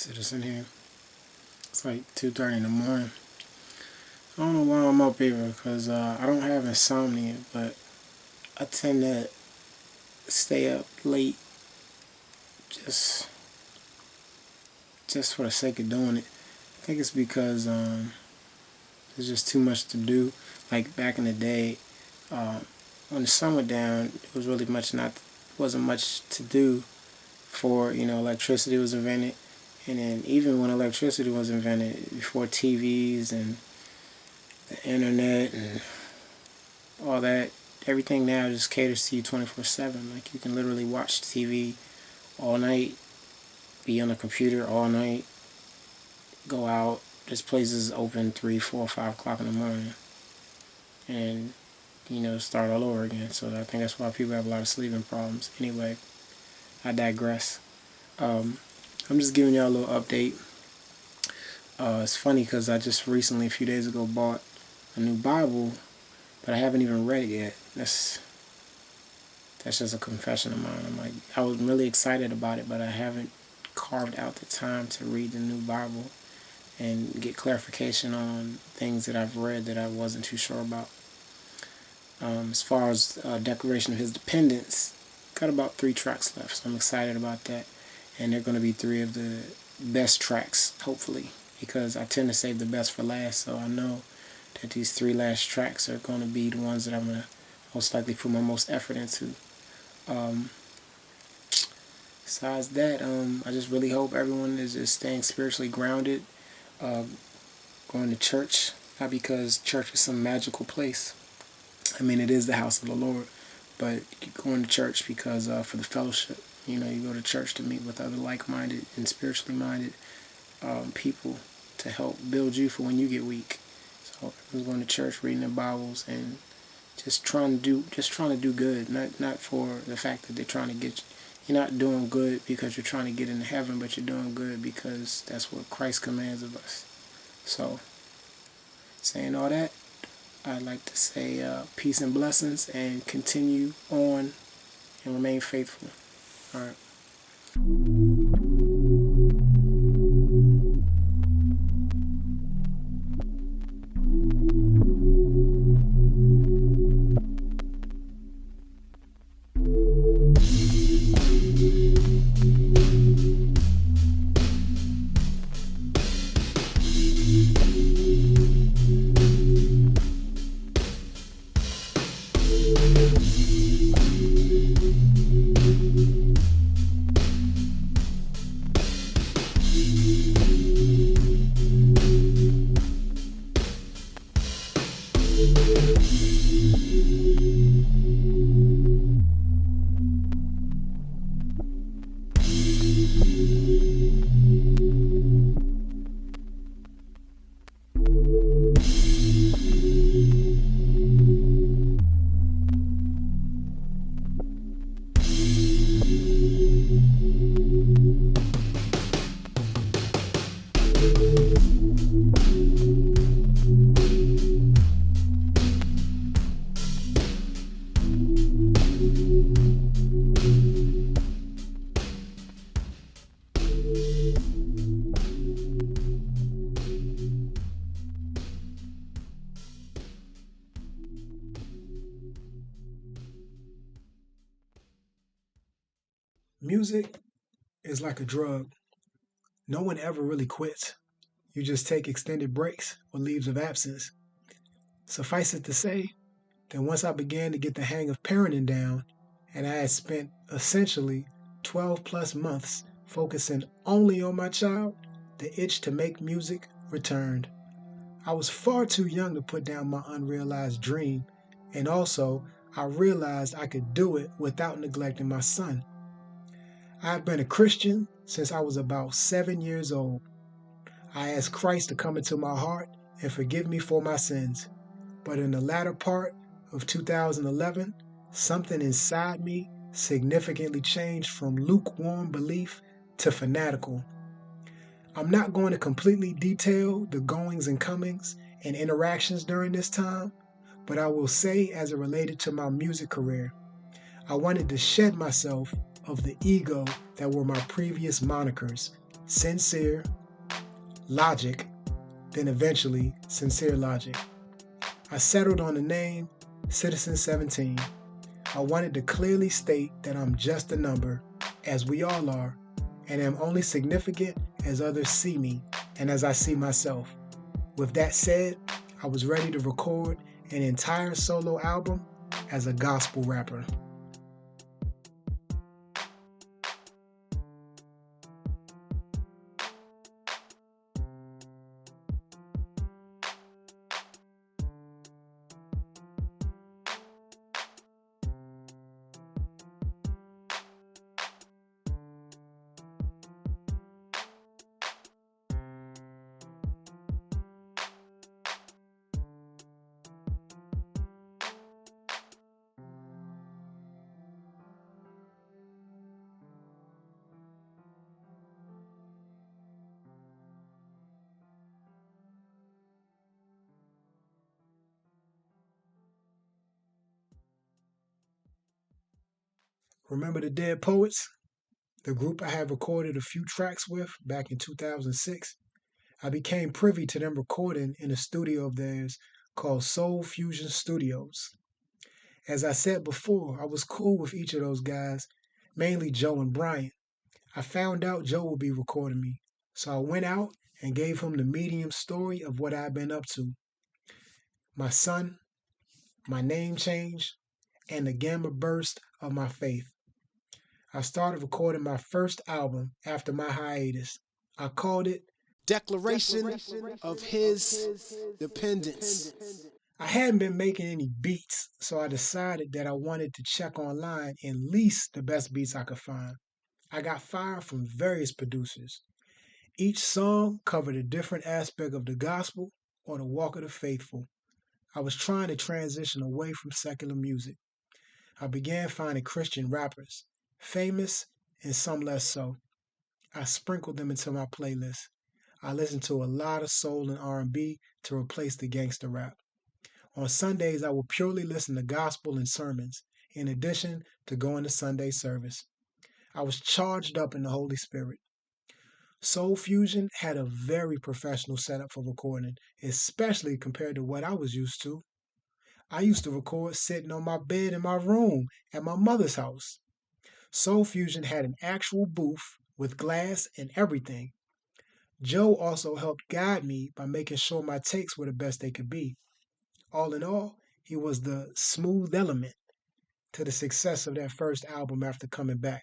Citizen here. It's like 2:30 in the morning. I don't know why I'm up here because I don't have insomnia, but I tend to stay up late just for the sake of doing it. I think it's because there's just too much to do. Like back in the day, when the sun went down, it was really wasn't much to do for electricity was invented. And then even when electricity was invented, before TVs and the internet and all that, everything now just caters to you 24/7. Like you can literally watch TV all night, be on the computer all night, go out. This place is open 3, 4, 5 o'clock in the morning, and start all over again. So I think that's why people have a lot of sleeping problems. Anyway, I digress. I'm just giving y'all a little update. It's funny because I just recently, a few days ago, bought a new Bible, but I haven't even read it yet. That's just a confession of mine. I was really excited about it, but I haven't carved out the time to read the new Bible and get clarification on things that I've read that I wasn't too sure about. As far as Declaration of HISDependence, got about 3 tracks left, so I'm excited about that. And they're going to be 3 of the best tracks, hopefully, because I tend to save the best for last, so I know that these 3 last tracks are going to be the ones that I'm going to most likely put my most effort into. Besides that, I just really hope everyone is just staying spiritually grounded, going to church, not because church is some magical place. I mean, it is the house of the Lord, but going to church because for the fellowship. You go to church to meet with other like-minded and spiritually minded people to help build you for when you get weak. So everyone's going to church, reading their Bibles, and just trying to do good. Not for the fact that they're trying to get you. You're not doing good because you're trying to get into heaven, but you're doing good because that's what Christ commands of us. So, saying all that, I'd like to say peace and blessings, and continue on and remain faithful. All right. Music is like a drug. No one ever really quits. You just take extended breaks or leaves of absence. Suffice it to say that once I began to get the hang of parenting down, and I had spent essentially 12 plus months focusing only on my child, the itch to make music returned. I was far too young to put down my unrealized dream, and also I realized I could do it without neglecting my son. I've been a Christian since I was about 7 years old. I asked Christ to come into my heart and forgive me for my sins. But in the latter part of 2011, something inside me significantly changed from lukewarm belief to fanatical. I'm not going to completely detail the goings and comings and interactions during this time, but I will say as it related to my music career, I wanted to shed myself of the ego that were my previous monikers Sincere, Logic, then eventually Sincere Logic. I settled on the name Citizen XVII. I wanted to clearly state that I'm just a number, as we all are, and am only significant as others see me and as I see myself. With that said, I was ready to record an entire solo album as a gospel rapper. Remember the Dead Poets? The group I had recorded a few tracks with back in 2006? I became privy to them recording in a studio of theirs called Soul Fusion Studios. As I said before, I was cool with each of those guys, mainly Joe and Brian. I found out Joe would be recording me, so I went out and gave him the medium story of what I'd been up to. My son, my name change, and the gamma burst of my faith. I started recording my first album after my hiatus. I called it Declaration of HISDependence. I hadn't been making any beats, so I decided that I wanted to check online and lease the best beats I could find. I got fire from various producers. Each song covered a different aspect of the gospel or the walk of the faithful. I was trying to transition away from secular music. I began finding Christian rappers, famous and some less so. I sprinkled them into my playlist. I listened to a lot of soul and R&B to replace the gangster rap. On Sundays, I would purely listen to gospel and sermons, in addition to going to Sunday service. I was charged up in the Holy Spirit. Soul Fusion had a very professional setup for recording, especially compared to what I was used to. I used to record sitting on my bed in my room at my mother's house. Soul Fusion had an actual booth with glass and everything. Joe also helped guide me by making sure my takes were the best they could be. All in all, he was the smooth element to the success of that first album after coming back.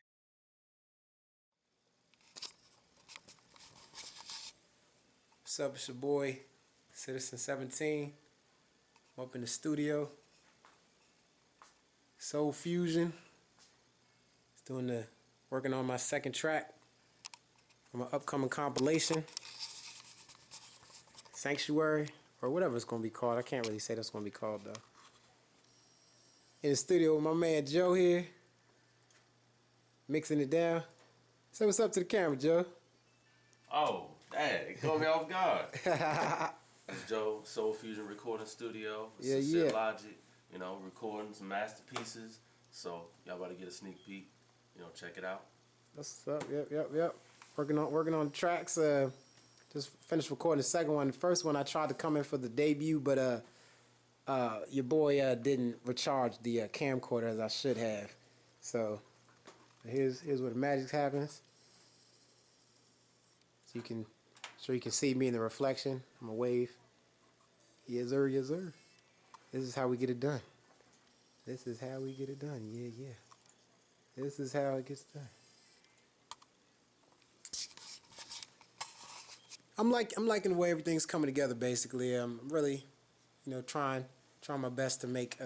What's up, it's your boy, Citizen XVII. I'm up in the studio. Soul Fusion. Working on my second track for my upcoming compilation. Sanctuary, or whatever it's going to be called. I can't really say that's going to be called, though. In the studio with my man Joe here, mixing it down. Say what's up to the camera, Joe. Oh, dang, it caught me off guard. It's Joe, Soul Fusion Recording Studio, Sincere Logic, recording some masterpieces. So y'all about to get a sneak peek, check it out. That's what's up. Yep. Working on the tracks. Just finished recording the second one. The first one I tried to come in for the debut, but your boy didn't recharge the camcorder as I should have. So here's where the magic happens. So you can see me in the reflection. I'm a wave. Yes sir. This is how we get it done. Yeah. This is how it gets done. I'm liking the way everything's coming together. Basically, I'm really, trying my best to make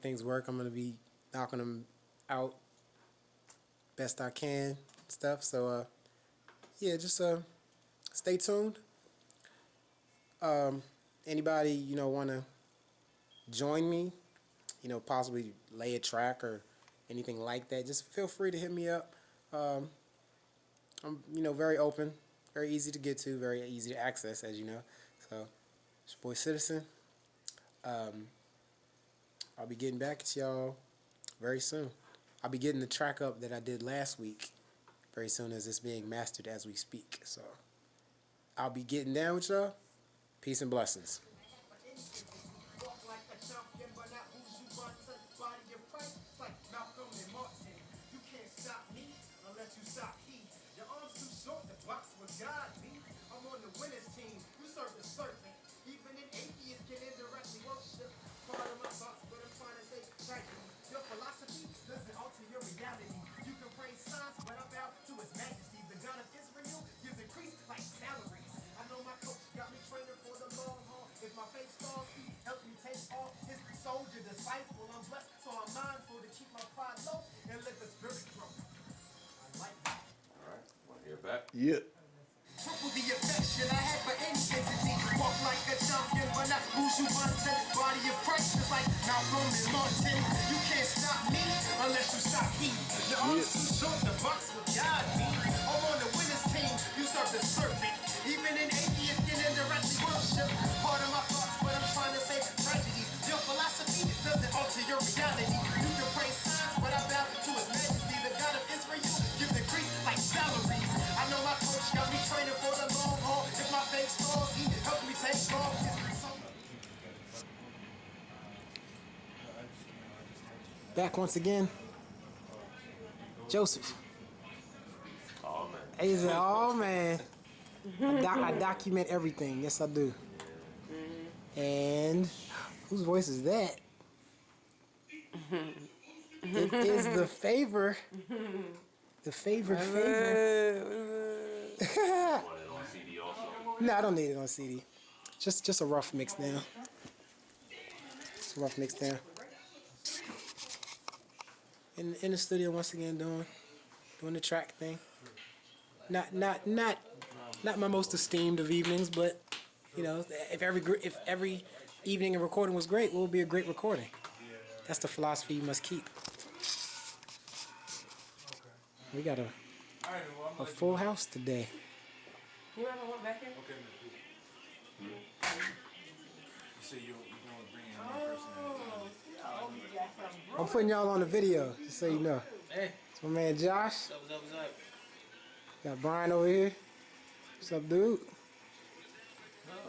things work. I'm gonna be knocking them out best I can and stuff. So just stay tuned. Anybody want to join me? Possibly lay a track or anything like that. Just feel free to hit me up. I'm very open. Very easy to get to, very easy to access, as you know. So, it's your boy Citizen. I'll be getting back at y'all very soon. I'll be getting the track up that I did last week very soon as it's being mastered as we speak. So I'll be getting down with y'all. Peace and blessings. Unless you stop he. Your arms too short to box with God, me. I'm on the winner's team. You serve the serpent. Even an atheist can indirectly worship. Part of my thoughts, but I'm trying to say tragedy. Your philosophy doesn't alter your reality. You can praise science, but I bow to his majesty. The God of Israel gives increase like salaries. I know my coach got me training for the long haul. If my faith stalls, he helps me take off his soldier disciple. I'm blessed, so I'm mindful to keep my pride low and let the spirit grow. Alright, want to hear back? Yeah. Triple the affection I had for any entity. Walk like a champion, but not lose you wanted. Body of Christ is like Malcolm and Martin. You can't stop me unless you stop he. Your arms too short to box with God, me. I'm on the winner's team, you serve the serpent. Even an atheist can indirectly worship. Part of my thoughts, but I'm trying to say tragedies. Your philosophy doesn't alter your reality. You can praise science, but I bow to his majesty. The God of Israel gives increase like salaries. I know my coach got me training for the long haul. If my faith stalls, he helps me take off. Back once again. Joseph. Oh man. He said, oh man. I document everything. Yes, I do. And whose voice is that? It is the favor. The favored favor. Want it on CD also? No, I don't need it on CD. Just a rough mix down. Just a rough mix down. In the studio once again doing the track thing. Not my most esteemed of evenings, but you know, if every evening of recording was great, what would be a great recording? That's the philosophy you must keep. We got a full house today. You ever went back in? Okay, You say you're going to bring in one person. I'm putting y'all on the video, just so you know. Hey. It's my man Josh. What's up, what's up? Got Brian over here. What's up, dude?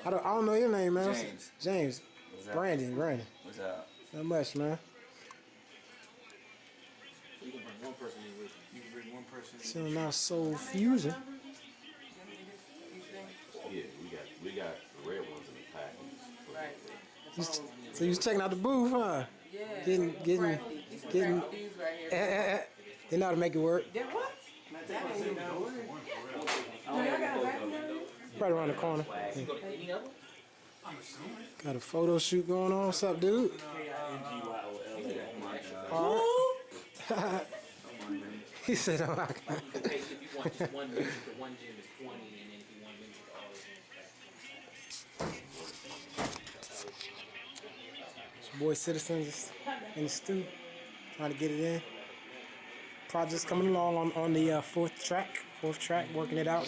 I don't know your name, man. James. What's up? Brandon. What's up? Not much, man. You can bring one person in with you. You can bring one person in. Still not Soul Fusion. Yeah, we got the red ones in the package. Right. So you was checking out the booth, huh? Yeah. Getting. These right here. They know how to make it work. That what? That ain't no word. Oh, y'all got a back? Right around the corner. Got a photo shoot going on. What's up, dude? He said, "Oh, I got." If you want just one music, the one gym is 20, and then if you want music, all the gyms. It's your boy Citizens in the stew, trying to get it in. Project's coming along on the fourth track, working it out.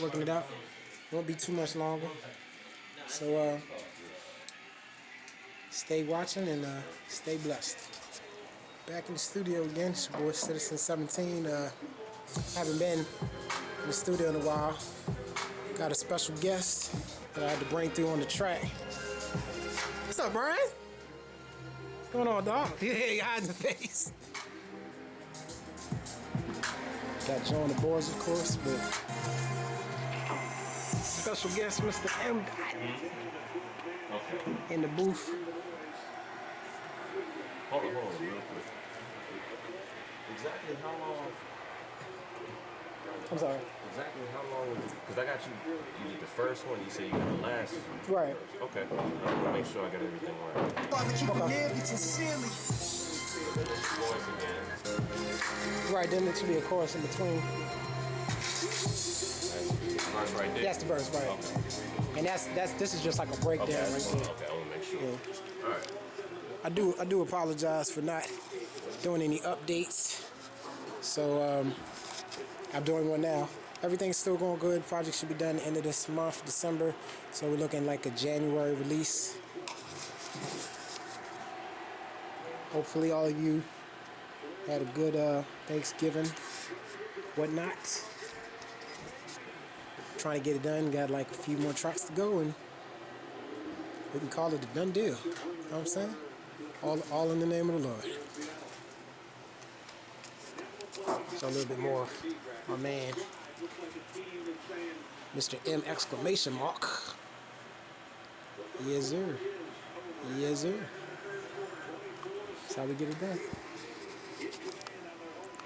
Won't be too much longer. So stay watching and stay blessed. Back in the studio again, it's your boy CitizenXVII. Haven't been in the studio in a while. Got a special guest that I had to bring through on the track. What's up, Brian? What's going on, dog? Yeah, you hiding the face. Got Joe on the boards, of course, but special guest, Mr. M. In the booth. Hold on, real quick. Exactly how long? I'm sorry. Exactly how long was it? Because I got you did the first one, you said you got the last one. Right. Okay. I want to make sure I got everything right. Father, keep it near me sincerely. Voice again. Right, then there should be a chorus in between. That's the verse right there. That's the verse, right. Okay. And this is just like a breakdown right there. Okay, I want to make sure. Yeah. All right. I do apologize for not doing any updates. So I'm doing one now. Everything's still going good. Project should be done end of this month, December. So we're looking like a January release. Hopefully all of you had a good Thanksgiving, whatnot. trying to get it done. Got like a few more tracks to go, and we can call it a done deal. You know what I'm saying? All in the name of the Lord. So a little bit more, my man, Mr. M exclamation mark. Yes, sir. Yes, sir. That's how we get it done.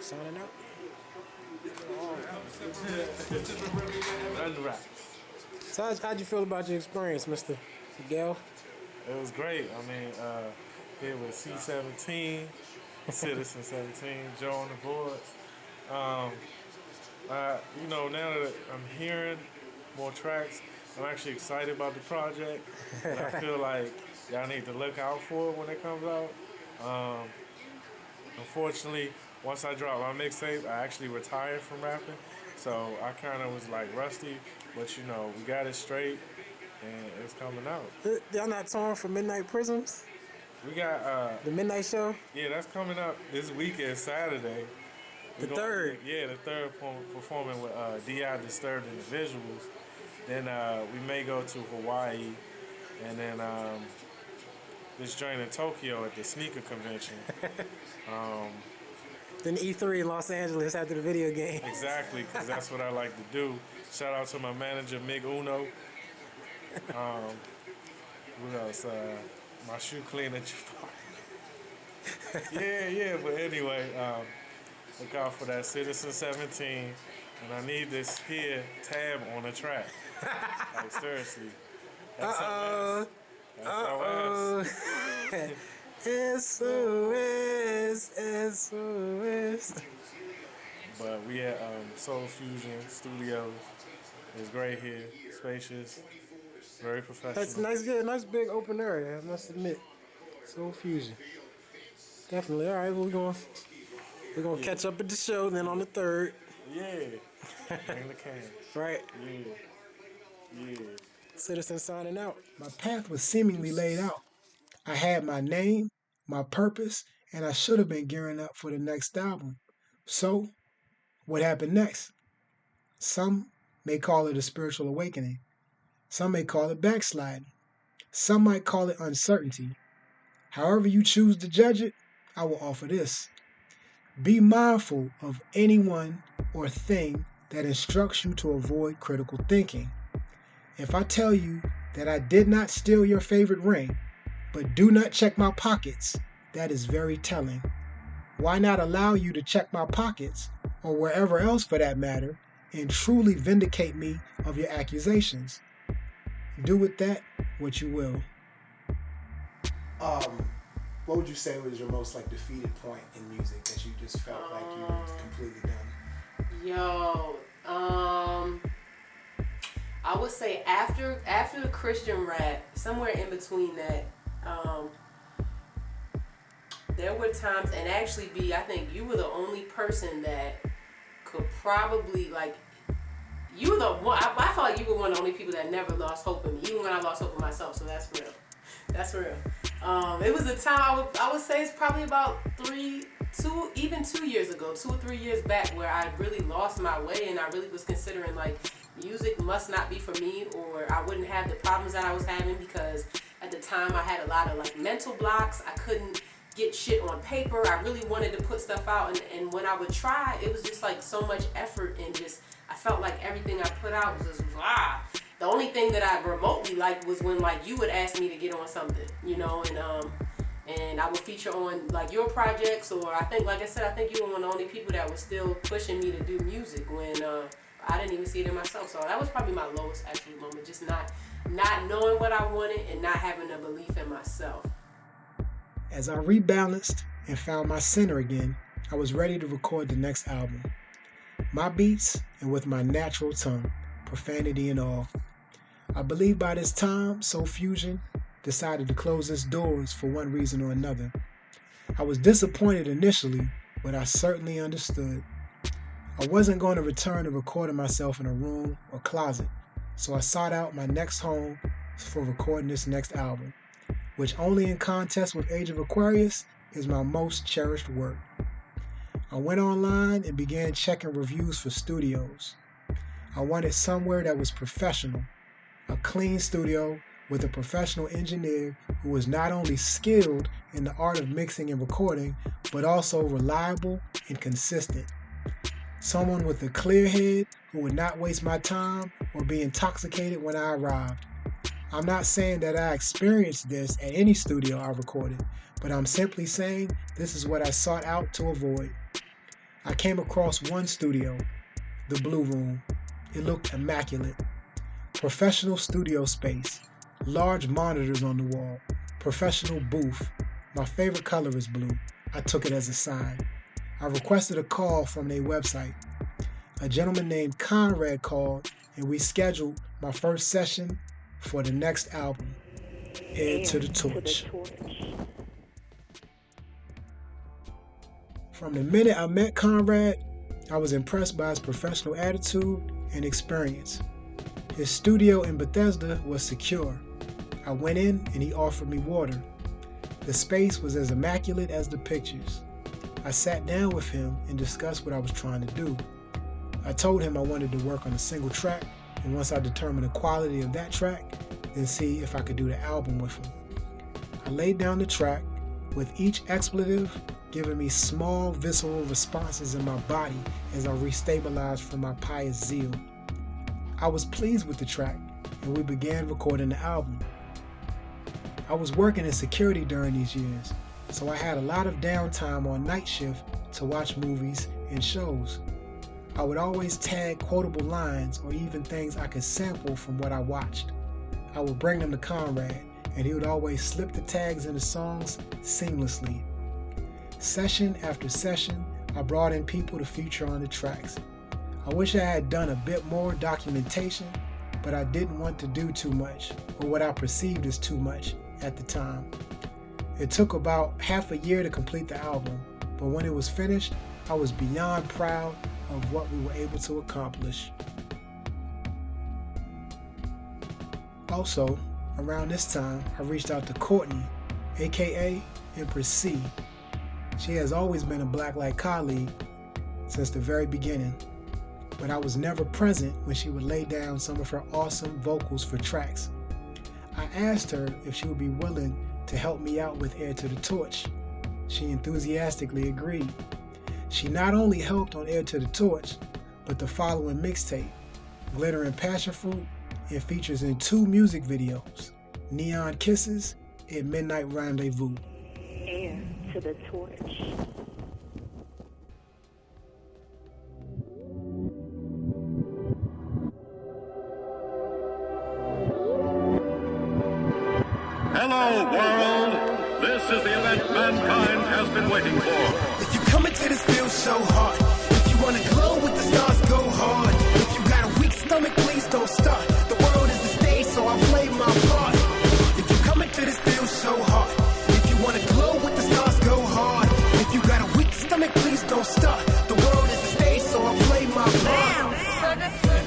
Signing out. So how'd you feel about your experience, Mr. Miguel? It was great. I mean, here with C17, CitizenXVII, Joe on the boards. You know, now that I'm hearing more tracks, I'm actually excited about the project. And I feel like y'all need to look out for it when it comes out. Unfortunately, once I dropped my mixtape, I actually retired from rapping. So I kind of was like rusty, but you know, we got it straight and it's coming out. Y'all not touring for Midnight Prisms? We got The Midnight Show? yeah, that's coming up this weekend, Saturday. The third? Yeah, the third performing with D.I. Disturbed Individuals. Then we may go to Hawaii, and then this joint in Tokyo at the sneaker convention. Then E3 in Los Angeles after the video game. Exactly, because that's what I like to do. Shout out to my manager, Mig Uno. What else? My shoe cleaner. Yeah, but anyway, look out for that CitizenXVII, and I need this here tab on the track. Like, seriously. Uh-oh. SOS. But we at Soul Fusion Studios. It's great here, spacious, very professional. That's nice, yeah, nice big open area, I must admit. Soul Fusion. Definitely. All right, we're gonna catch up at the show, then on the 3rd. Yeah. Bring the can. Right. Yeah. Citizen signing out. My path was seemingly laid out. I had my name, my purpose, and I should have been gearing up for the next album. So, what happened next? Some may call it a spiritual awakening. Some may call it backsliding. Some might call it uncertainty. However you choose to judge it, I will offer this. Be mindful of anyone or thing that instructs you to avoid critical thinking. If I tell you that I did not steal your favorite ring, but do not check my pockets, that is very telling. Why not allow you to check my pockets, or wherever else for that matter, and truly vindicate me of your accusations? Do with that what you will. What would you say was your most like defeated point in music that you just felt like you were completely done? Yo, I would say after the Christian rap, somewhere in between that, there were times, and actually I think you were the only person that could probably like, you were the one, I felt like you were one of the only people that never lost hope in me, even when I lost hope in myself, so that's real. That's real. It was a time, I would say it's probably about 2 years ago, 2 or 3 years back, where I really lost my way and I really was considering like music must not be for me, or I wouldn't have the problems that I was having, because at the time I had a lot of like mental blocks. I couldn't get shit on paper. I really wanted to put stuff out, and when I would try, it was just like so much effort, and just I felt like everything I put out was just The only thing that I remotely liked was when like you would ask me to get on something, you know, and I would feature on like your projects, or I think, like I said, I think you were one of the only people that was still pushing me to do music when I didn't even see it in myself. So that was probably my lowest actual moment, just not knowing what I wanted and not having a belief in myself. As I rebalanced and found my center again, I was ready to record the next album. My beats, and with my natural tongue, profanity and all. I believe by this time, Soul Fusion decided to close its doors for one reason or another. I was disappointed initially, but I certainly understood. I wasn't going to return to recording myself in a room or closet, so I sought out my next home for recording this next album, which only in contest with Age of Aquarius is my most cherished work. I went online and began checking reviews for studios. I wanted somewhere that was professional, a clean studio with a professional engineer who was not only skilled in the art of mixing and recording, but also reliable and consistent. Someone with a clear head who would not waste my time or be intoxicated when I arrived. I'm not saying that I experienced this at any studio I recorded, but I'm simply saying this is what I sought out to avoid. I came across one studio, the Blue Room. It looked immaculate. Professional studio space, large monitors on the wall, professional booth. My favorite color is blue. I took it as a sign. I requested a call from their website. A gentleman named Conrad called, and we scheduled my first session for the next album, Heir to the Torch. From the minute I met Conrad, I was impressed by his professional attitude and experience. His studio in Bethesda was secure. I went in and he offered me water. The space was as immaculate as the pictures. I sat down with him and discussed what I was trying to do. I told him I wanted to work on a single track, and once I determined the quality of that track, then see if I could do the album with him. I laid down the track, with each expletive giving me small visceral responses in my body as I restabilized from my pious zeal. I was pleased with the track, and we began recording the album. I was working in security during these years, so I had a lot of downtime on night shift to watch movies and shows. I would always tag quotable lines or even things I could sample from what I watched. I would bring them to Conrad, and he would always slip the tags in the songs seamlessly. Session after session, I brought in people to feature on the tracks. I wish I had done a bit more documentation, but I didn't want to do too much, or what I perceived as too much at the time. It took about half a year to complete the album, but when it was finished, I was beyond proud of what we were able to accomplish. Also, around this time, I reached out to Courtney, aka Empress C. She has always been a Blacklight colleague since the very beginning, but I was never present when she would lay down some of her awesome vocals for tracks. I asked her if she would be willing to help me out with Heir to the Torch. She enthusiastically agreed. She not only helped on Heir to the Torch, but the following mixtape, Glitter Passionfruit, and features in 2 music videos, Neon Kisses and Midnight Rendezvous. Heir to the Torch. Hello, world! This is the event mankind has been waiting for. If you come into this field so hard, if you wanna glow with the stars, go hard. If you got a weak stomach, please don't start. The world is the stage, so I play my part. If you come into this field so hard, if you wanna glow with the stars, go hard. If you got a weak stomach, please don't start. The world is the stage, so I play my part.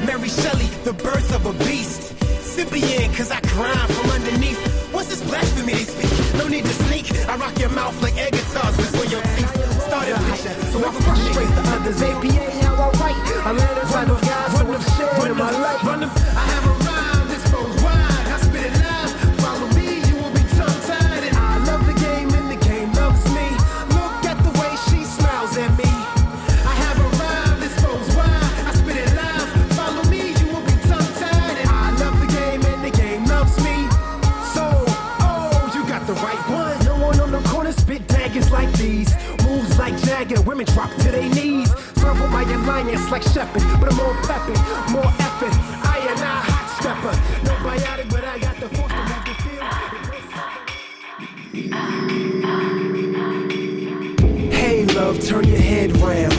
Mary Shelley, the birth of a beast. Scythian, cause I grind from underneath. What's this blasphemy they speak? No need to sneak. I rock your mouth like air guitars before your teeth started pitching. So I frustrate the others. APA how I write. I let it run of guys, so I'm sharing my life. I have a rhyme that's exposed wide. I spit it live. Follow me, you will be tongue-tied. And I love the game and the game loves me. Look at the way she smiles at me. I have a rhyme that's exposed wide. I spit it live. Follow me, you will be tongue-tied. And I love the game and the game loves me. The right one. No one on the corner spit daggers like these. Moves like Jagger, women drop to their knees. Trouble my alliance like Shepherd, but I'm more peppin', more effort. I and I hot stepper. No biotic, but I got the force to move the field. Hey love, turn your head round.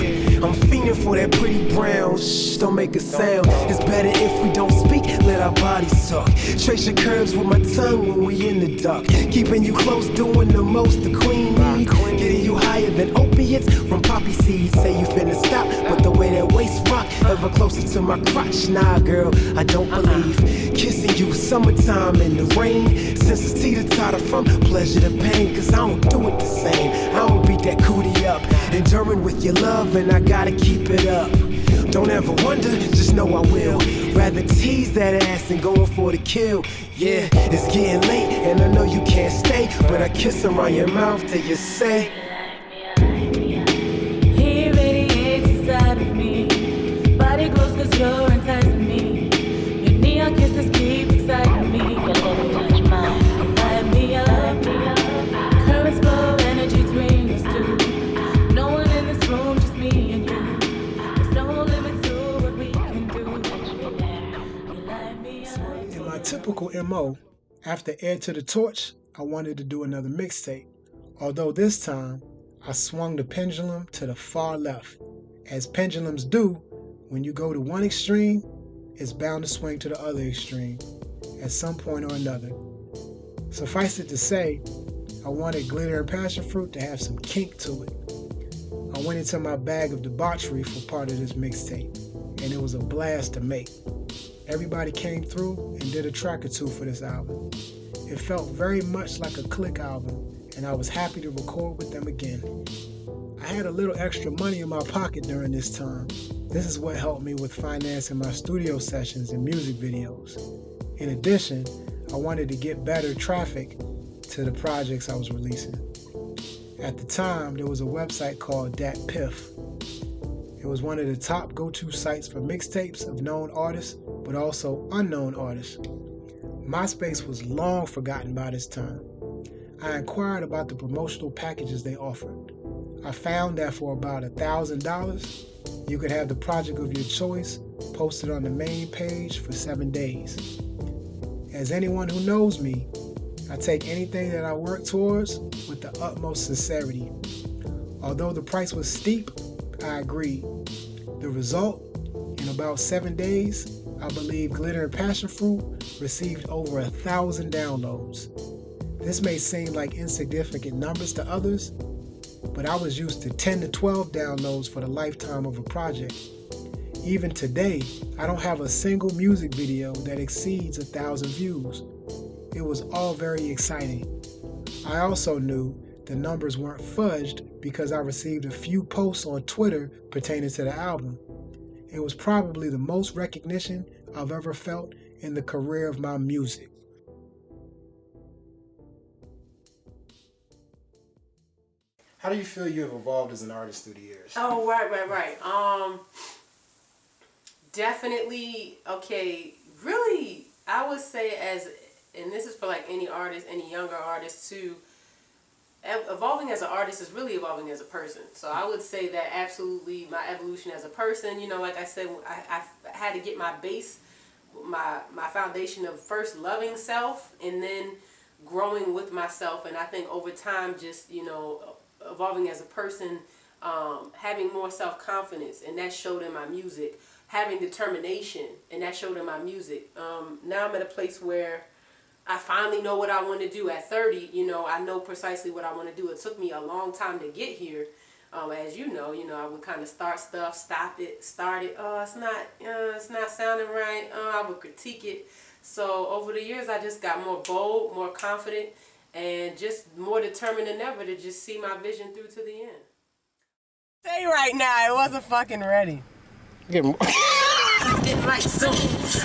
I'm fiending for that pretty brown. Shh, don't make a sound. It's better if we don't speak, let our bodies talk. Trace your curves with my tongue when we in the dark. Keeping you close, doing the most the queen needs. Getting you higher than opiates from poppy seeds. Say you finna stop, but the way that waist rock ever closer to my crotch. Nah, girl, I don't believe. Kissing you summertime in the rain. Since it's teeter-totter from pleasure to pain. Cause I don't do it the same. I don't beat that cootie up. Enduring with your love and I gotta keep it up. Don't ever wonder, just just know I will. Rather tease that ass than going for the kill. Yeah, it's getting late and I know you can't stay, but I kiss around your mouth till you say, he radiates inside of me. Body glows cause you're enticing me. Your neon kisses keep exciting me. You light me up. Currents flow, energy between us two. No one in this room, just me and you. There's no limit to what we can do. You light me up. In my typical MO, after Heir to the Torch, I wanted to do another mixtape. Although this time, I swung the pendulum to the far left. As pendulums do, when you go to one extreme, it's bound to swing to the other extreme at some point or another. Suffice it to say, I wanted Glitter Passionfruit to have some kink to it. I went into my bag of debauchery for part of this mixtape, and it was a blast to make. Everybody came through and did a track or two for this album. It felt very much like a Click album, and I was happy to record with them again. I had a little extra money in my pocket during this time. This is what helped me with financing my studio sessions and music videos. In addition, I wanted to get better traffic to the projects I was releasing. At the time, there was a website called DatPiff. It was one of the top go-to sites for mixtapes of known artists, but also unknown artists. MySpace was long forgotten by this time. I inquired about the promotional packages they offered. I found that for about $1,000, you could have the project of your choice posted on the main page for 7 days. As anyone who knows me, I take anything that I work towards with the utmost sincerity. Although the price was steep, I agreed. The result, in about 7 days, I believe Glitter Passionfruit received over 1,000 downloads. This may seem like insignificant numbers to others, but I was used to 10 to 12 downloads for the lifetime of a project. Even today, I don't have a single music video that exceeds 1,000 views. It was all very exciting. I also knew the numbers weren't fudged because I received a few posts on Twitter pertaining to the album. It was probably the most recognition I've ever felt in the career of my music. How do you feel you have evolved as an artist through the years? Oh, right. Definitely, okay, really, I would say and this is for like any artist, any younger artist too, evolving as an artist is really evolving as a person. So I would say that absolutely my evolution as a person, you know, like I said, I had to get my base, my foundation of first loving self and then growing with myself. And I think over time, just, you know, evolving as a person, having more self-confidence, and that showed in my music, having determination, and that showed in my music. Now I'm at a place where I finally know what I want to do. At 30, you know, I know precisely what I want to do. It took me a long time to get here. As you know, I would kind of start stuff, stop it, start it. Oh, it's not sounding right. I would critique it. So over the years, I just got more bold, more confident, and just more determined than ever to just see my vision through to the end. Say right now, it wasn't fucking ready. Like Zoom,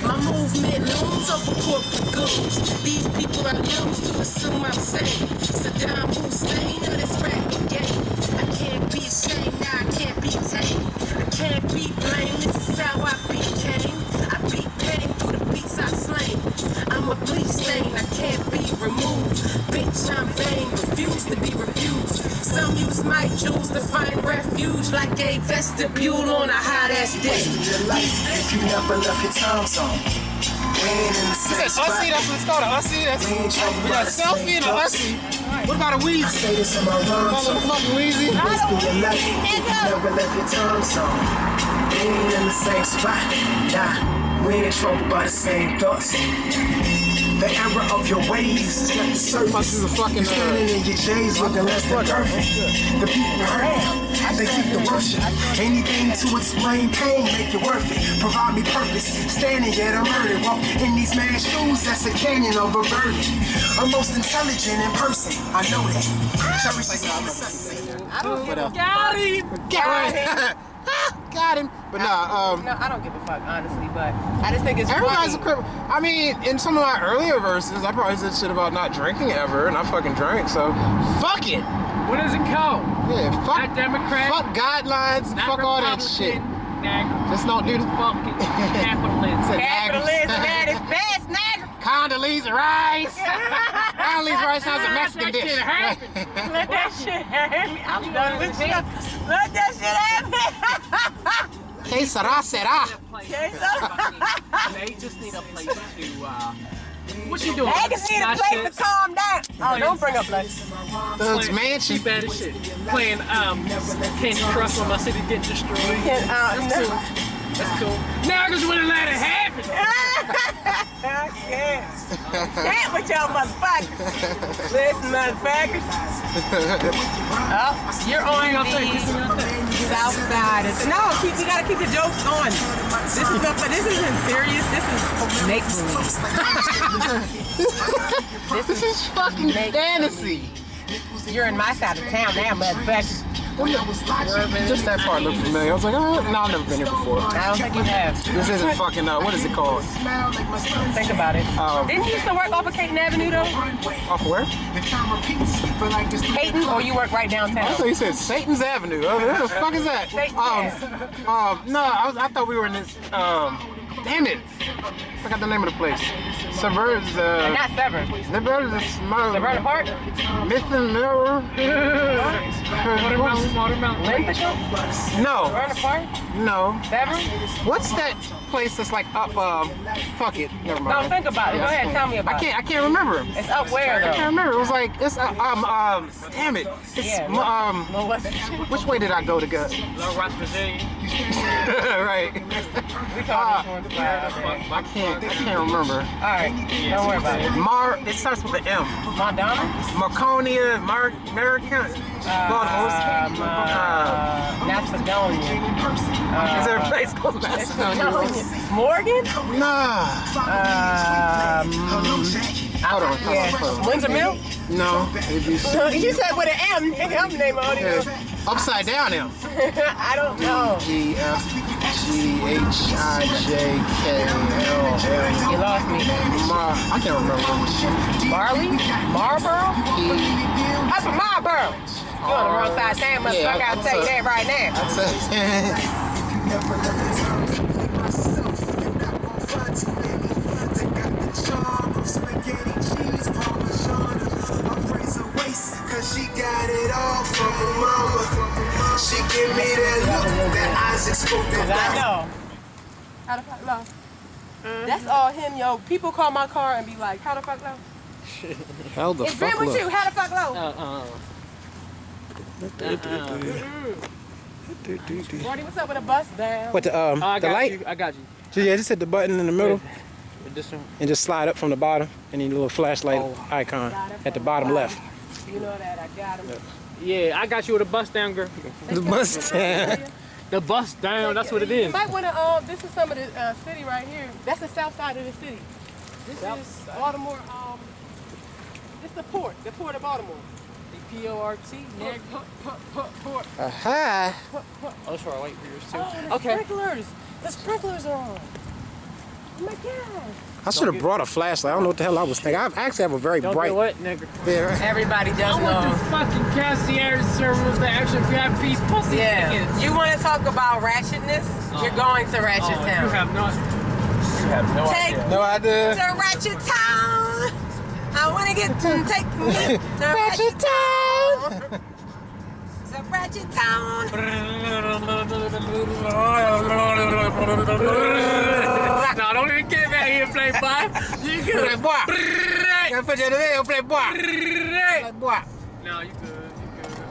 my movement looms over corporate goods. These people are used to assume I'm sane. Saddam Hussein of this rap game. I can't be ashamed, now I can't be tamed. I can't be blamed, this is how I became. I beat pain through the beats I slain. I'm a bleach stain, I can't be removed. Bitch, I'm vain, refuse to be refused. Some use my jewels to find refuge, like a vestibule on a hot-ass day. If you never left your time zone, we ain't in the same spot. Ussy, that's what it's called, an Ussy. We got a selfie and an Ussy. What about a Weezy? I say this in my rhymes. Call it a fucking Weezy. Wasting your life if you never left your time zone. We ain't in the same spot. Nah, we ain't troubled by the same thoughts. The error of your ways, like the surface. You're standing in your J's looking less than perfect. The people hurt you, they keep the worship. Anything to explain pain, make it worth it. Provide me purpose, standing yet I'm murdered. Walk in these man's shoes, that's a canyon of a burden. I'm most intelligent in person, I know that. Cherish this. I don't got him. got him. But nah, no, I don't give a fuck, honestly, but I just think it's everybody's funny. a crip. I mean, in some of my earlier verses, I probably said shit about not drinking ever, and I fucking drank, so fuck it. What does it call? Yeah, fuck. Not Democrat. Fuck guidelines. Not Fuck all that shit. Nagger. Just don't do the fucking capitalism. Capitalism at its best, nigga. Condoleezza Rice. Condoleezza Rice sounds a Mexican dish. Let that shit happen. I'm done with you. Let that shit happen. Que sera, sera. They just need a place to. What you doing? They just need a place to calm down. Oh, don't bring up lunch. Thug's Mansion. Cheap ass shit. Playing Candy Crush when my city get destroyed. That's cool. That's cool. Now I just want to let it happen. I can't with y'all motherfuckers. Listen, motherfuckers. Oh, you're on the south side. No, we gotta keep the jokes going. This isn't serious. This is make believe. This is fucking fantasy. You're in my side of town now, motherfucker. Just that part looked familiar. I was like, oh, no, I've never been here before. I don't think you have. This isn't fucking, what is it called? Think about it. Didn't you used to work off of Caton Avenue, though? Off where? Caton, or you work right downtown? I thought you said Satan's Avenue. Where the fuck is that? No, I thought we were in this, damn it. I forgot the name of the place. Suburbs, not Severn. Suburbs is small. Severn Park? Myth and Mirror. Watermelon. Lincoln? No. Severn Park? No. Severn? What's that place that's like up, fuck it. Never mind. No, think about it. Go ahead, tell me about it. I can't remember. It's up where, though? I can't remember. It was like, it's, damn it. It's, which way did I go to go? Little West Virginia. Right. I can't remember. Alright, don't worry about it. It starts with an M. Madonna? Marconia, American. Macedonia. Is there a place called Macedonia? Morgan? Nah. Hold on. Yeah. Windsor Mill? No. You said with an M. I'm naming all these. Upside down M. I don't know. GFGHIJKL. You lost me. I can't remember. Marley? Marlboro? That's from Marlboro. You're on the wrong side of town, motherfucker. I'll tell you that right Cause she got it all from her mama. She give me that look that Isaac spoke about. I know. How the fuck low? That's all him, yo. People call my car and be like, how the fuck low? How the it's fuck been with low? you. How the fuck low? Marty, what's up with a bus down? What the light? I got you. So yeah, just hit the button in the middle This one. and just slide up from the bottom and then a little flashlight icon at the bottom left. You know that, I got him. Yeah, I got you with a bust down, girl. The bus down. The bust down, that's what it is. You might want to, this is some of the city right here. That's the south side of the city. This is Baltimore, this is the port of Baltimore. The P-O-R-T, nigga. Port. Aha. Oh, that's where I wait for yours too. Oh, the sprinklers. The sprinklers are on. Oh my God. I should have brought a flashlight. I don't know what the hell I was thinking. I actually have a very bright. Don't do what, nigga? Yeah. Everybody does I want this fucking concierge service, the extra VIP pussy. Yeah. Niggas. You want to talk about ratchetness? You're going to Ratchet Town. You have no idea. No idea. To Ratchet Town. I want to take me to Ratchet Town. To Ratchet Town. No, don't even get back here, playboy. You good. Playboy. You put your video, playboy. Playboy. No, you good.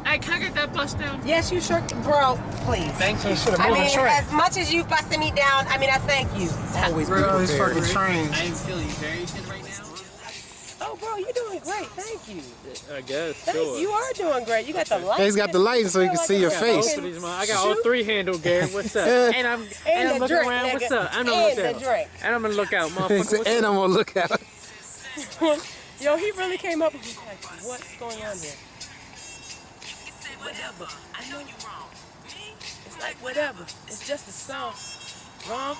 Hey, can I get that bust down? Yes, you sure, bro. Please. Thank you. I mean, as much as you busted me down, I mean, I thank you. Always bro, these fucking trains. I ain't feeling very good right now. Oh, bro, you're doing great. Thank you. I guess. Sure. You are doing great. You got the light. He's got the light so you can see your face. I got all three handle, Gary. What's up? And I'm looking drink, around. Nigga. What's up? I'm gonna look out. Drink. And I'm gonna look out, motherfucker. And I'm gonna look out. Yo, he really came up and was like, what's going on here? Whatever. I know you're wrong. Me? It's like whatever, it's just a song. Wrong?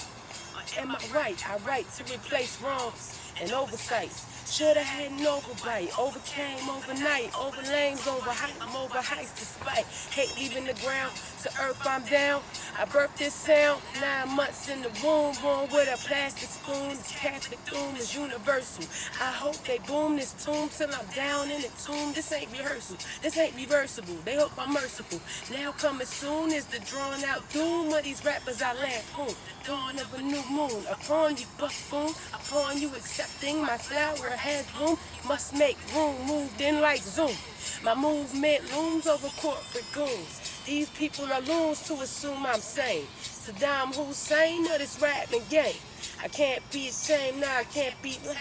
Or am I right? I write to replace wrongs and oversights. Should've had an overbite, overcame overnight, over lanes, over height, I'm over heights despite hate leaving the ground. To earth I'm down, I birthed this sound, 9 months in the womb, born with a plastic spoon. This Catholic doom is universal. I hope they boom this tomb till I'm down in the tomb. This ain't rehearsal, this ain't reversible. They hope I'm merciful. Now coming soon is the drawn out doom of these rappers I lampoon. The dawn of a new moon upon you buffoons, upon you accepting my flower has bloom. Must make room, moved in like Zoom. My movement looms over corporate goons. These people are loons to assume I'm sane. Saddam Hussein of this rapping game. I can't be ashamed, no, I can't be lame.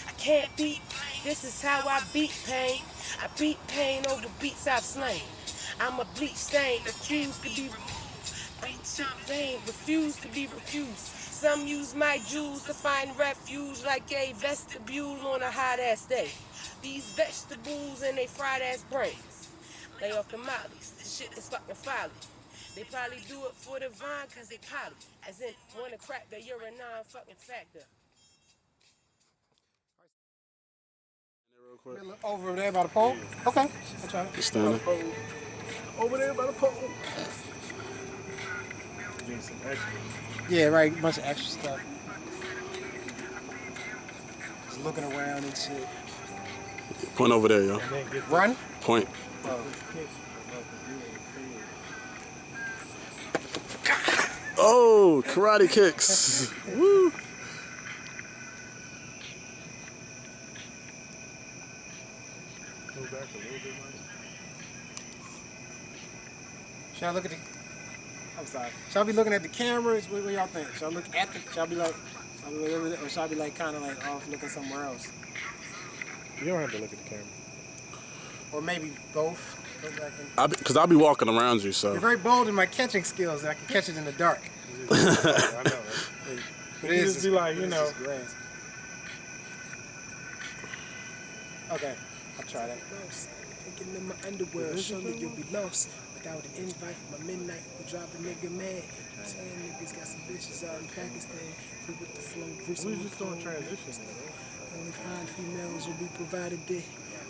I can't beat, this is how I beat pain. I beat pain over beats I've slain. I'm a bleach stain, refuse to be refuse to be refused. Some use my jewels to find refuge like a vestibule on a hot ass day. These vegetables and they fried ass brains. Lay off the mollies, this shit is fucking folly. They probably do it for the vine cause they poly. As in, wanna crack that you're a non-fucking factor. Over there by the pole? Okay, I'll try it. Standing. Over there by the pole. Some extra. Yeah, right, a bunch of extra stuff. Just looking around and shit. Point over there, yo. Run? Point. Oh, karate kicks. Woo. Should I look at the... I'm sorry. Should I be looking at the cameras? What y'all think? Should I look at the... Should I be like... Or should I be like kind of like off looking somewhere else? You don't have to look at the camera. Or maybe both. Because I'll be walking around you, so. You're very bold in my catching skills. That I can catch it in the dark. I know. But it is just be like, you know. Okay, I'll try that. Thinking in my underwear, surely you'll be lost. Without an invite, my midnight will drive a nigga mad. Saying niggas got some bitches out in Pakistan. Free with the flow, We just doing transition. Only fine females will be provided there.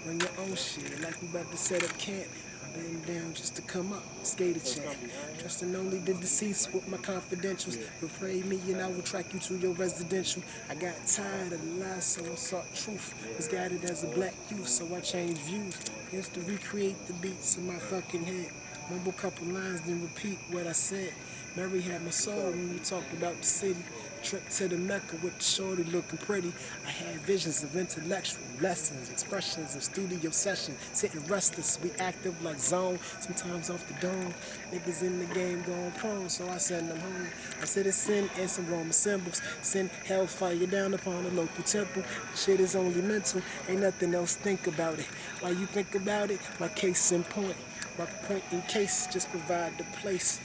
Bring your own shit, like we about to set up camp. I've been down just to come up, skater chat. Trusting only the deceased with my confidentials. Betray me and I will track you to your residential. I got tired of the lies, so I sought truth. Was guided as a black youth, so I changed views. Used to recreate the beats in my fucking head. Mumble a couple lines, then repeat what I said. Mary had my soul when we talked about the city. Trip to the Mecca with the shorty looking pretty. I had visions of intellectual lessons, expressions of studio session. Sitting restless, be active like zone. Sometimes off the dome. Niggas in the game going prone, so I send them home. I citizen and some Roman symbols. Send hellfire down upon the local temple. Shit is only mental, ain't nothing else. Think about it. While you think about it, my case in point. My point in case, just provide the place.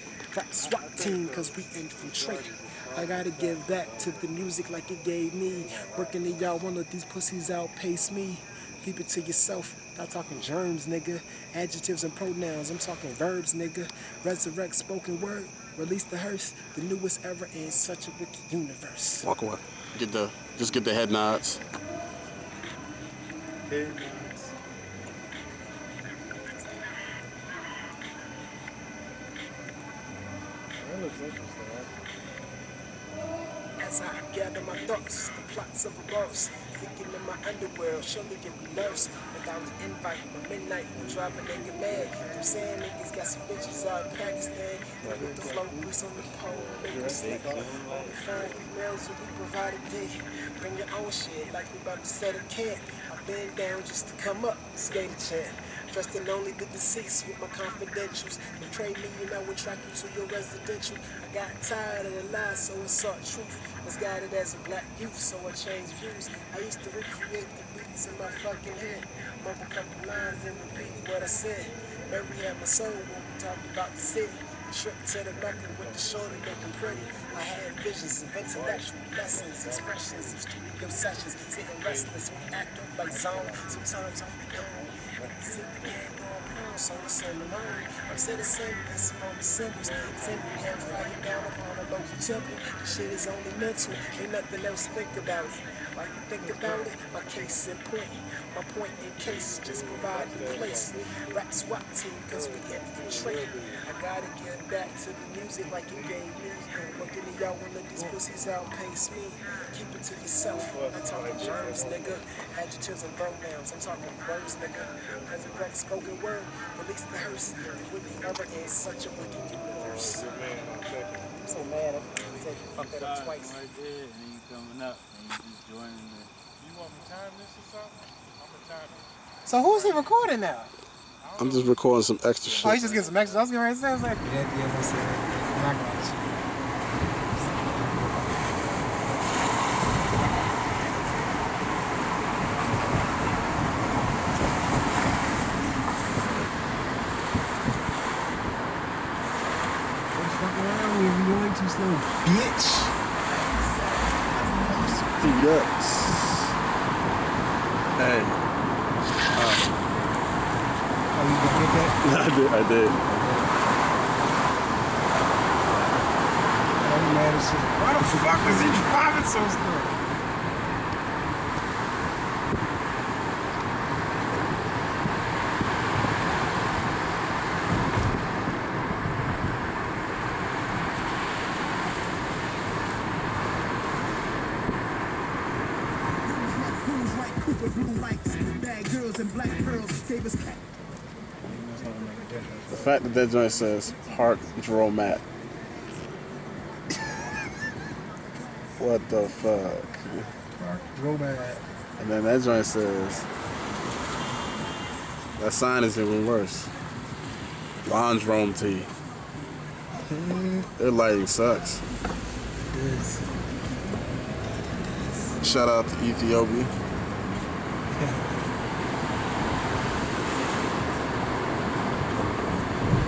SWAT team, cause we infiltrate. I gotta give back to the music like it gave me. Working to y'all, one of these pussies outpace me. Keep it to yourself, not talking germs, nigga. Adjectives and pronouns, I'm talking verbs, nigga. Resurrect spoken word, release the hearse. The newest era in such a wicked universe. Walk away. Just get the head nods. As I gather my thoughts, the plots of a boss. Thinking in my underworld, surely get lost. Without an invite, my midnight will drive a nigga mad. I'm saying niggas got some bitches out in Pakistan. And with the flow, grease on the pole, make them slick. Only fine females will be provided dick. Bring your own shit, like we about to set a camp. I've been down just to come up, skater champ. Trusting only the deceased with my confidentials. Betray me and I will track you to your residential. I got tired of the lies, so I sought truth. Was guided as a black youth, so I changed views. I used to recreate the beats in my fucking head. Mumble a couple lines and repeat what I said. Mary had my soul when we talked about the city. Trip to the Mecca with the shorty looking pretty. I had visions of intellectual lessons, expressions of studio sessions. Sitting restless, we act up like zone, sometimes off the dome. See the game going wrong, so I'm sending home. I'm citizen and some on the symbols. Sending hellfire down upon a local temple. The shit is only mental, ain't nothing else to think about it. Why you think about it? My case is important. My point in case, just provide the place. Rap SWAT team, cause we infiltrate. I gotta get back to the music like you gave me. Working to y'all when these pussies outpace me. Keep it to yourself. I'm talking germs, nigga. Adjectives and pronouns. I'm talking words, nigga. As a direct spoken word, release the hearse. With the ever in such a wicked universe. I'm so mad I said you fucked that up twice. Right there, and then you coming up, and you just joining the. You want me to time this or something? I'm gonna time it. So who's he recording now? I'm just recording some extra shit. Oh, he's just getting some extra. I was getting ready to say, I was like, yeah, that's it. I got you. Going too slow, bitch. Yes. Hey. Oh, you gonna get that? I did. I'm mad as shit. Why the fuck is he driving so slow? The fact that that joint says Park Dromat. What the fuck? Park Dromat. And then that joint says, that sign is even worse. Lounge Rome Tea. Their lighting sucks. Shout out to Ethiopia.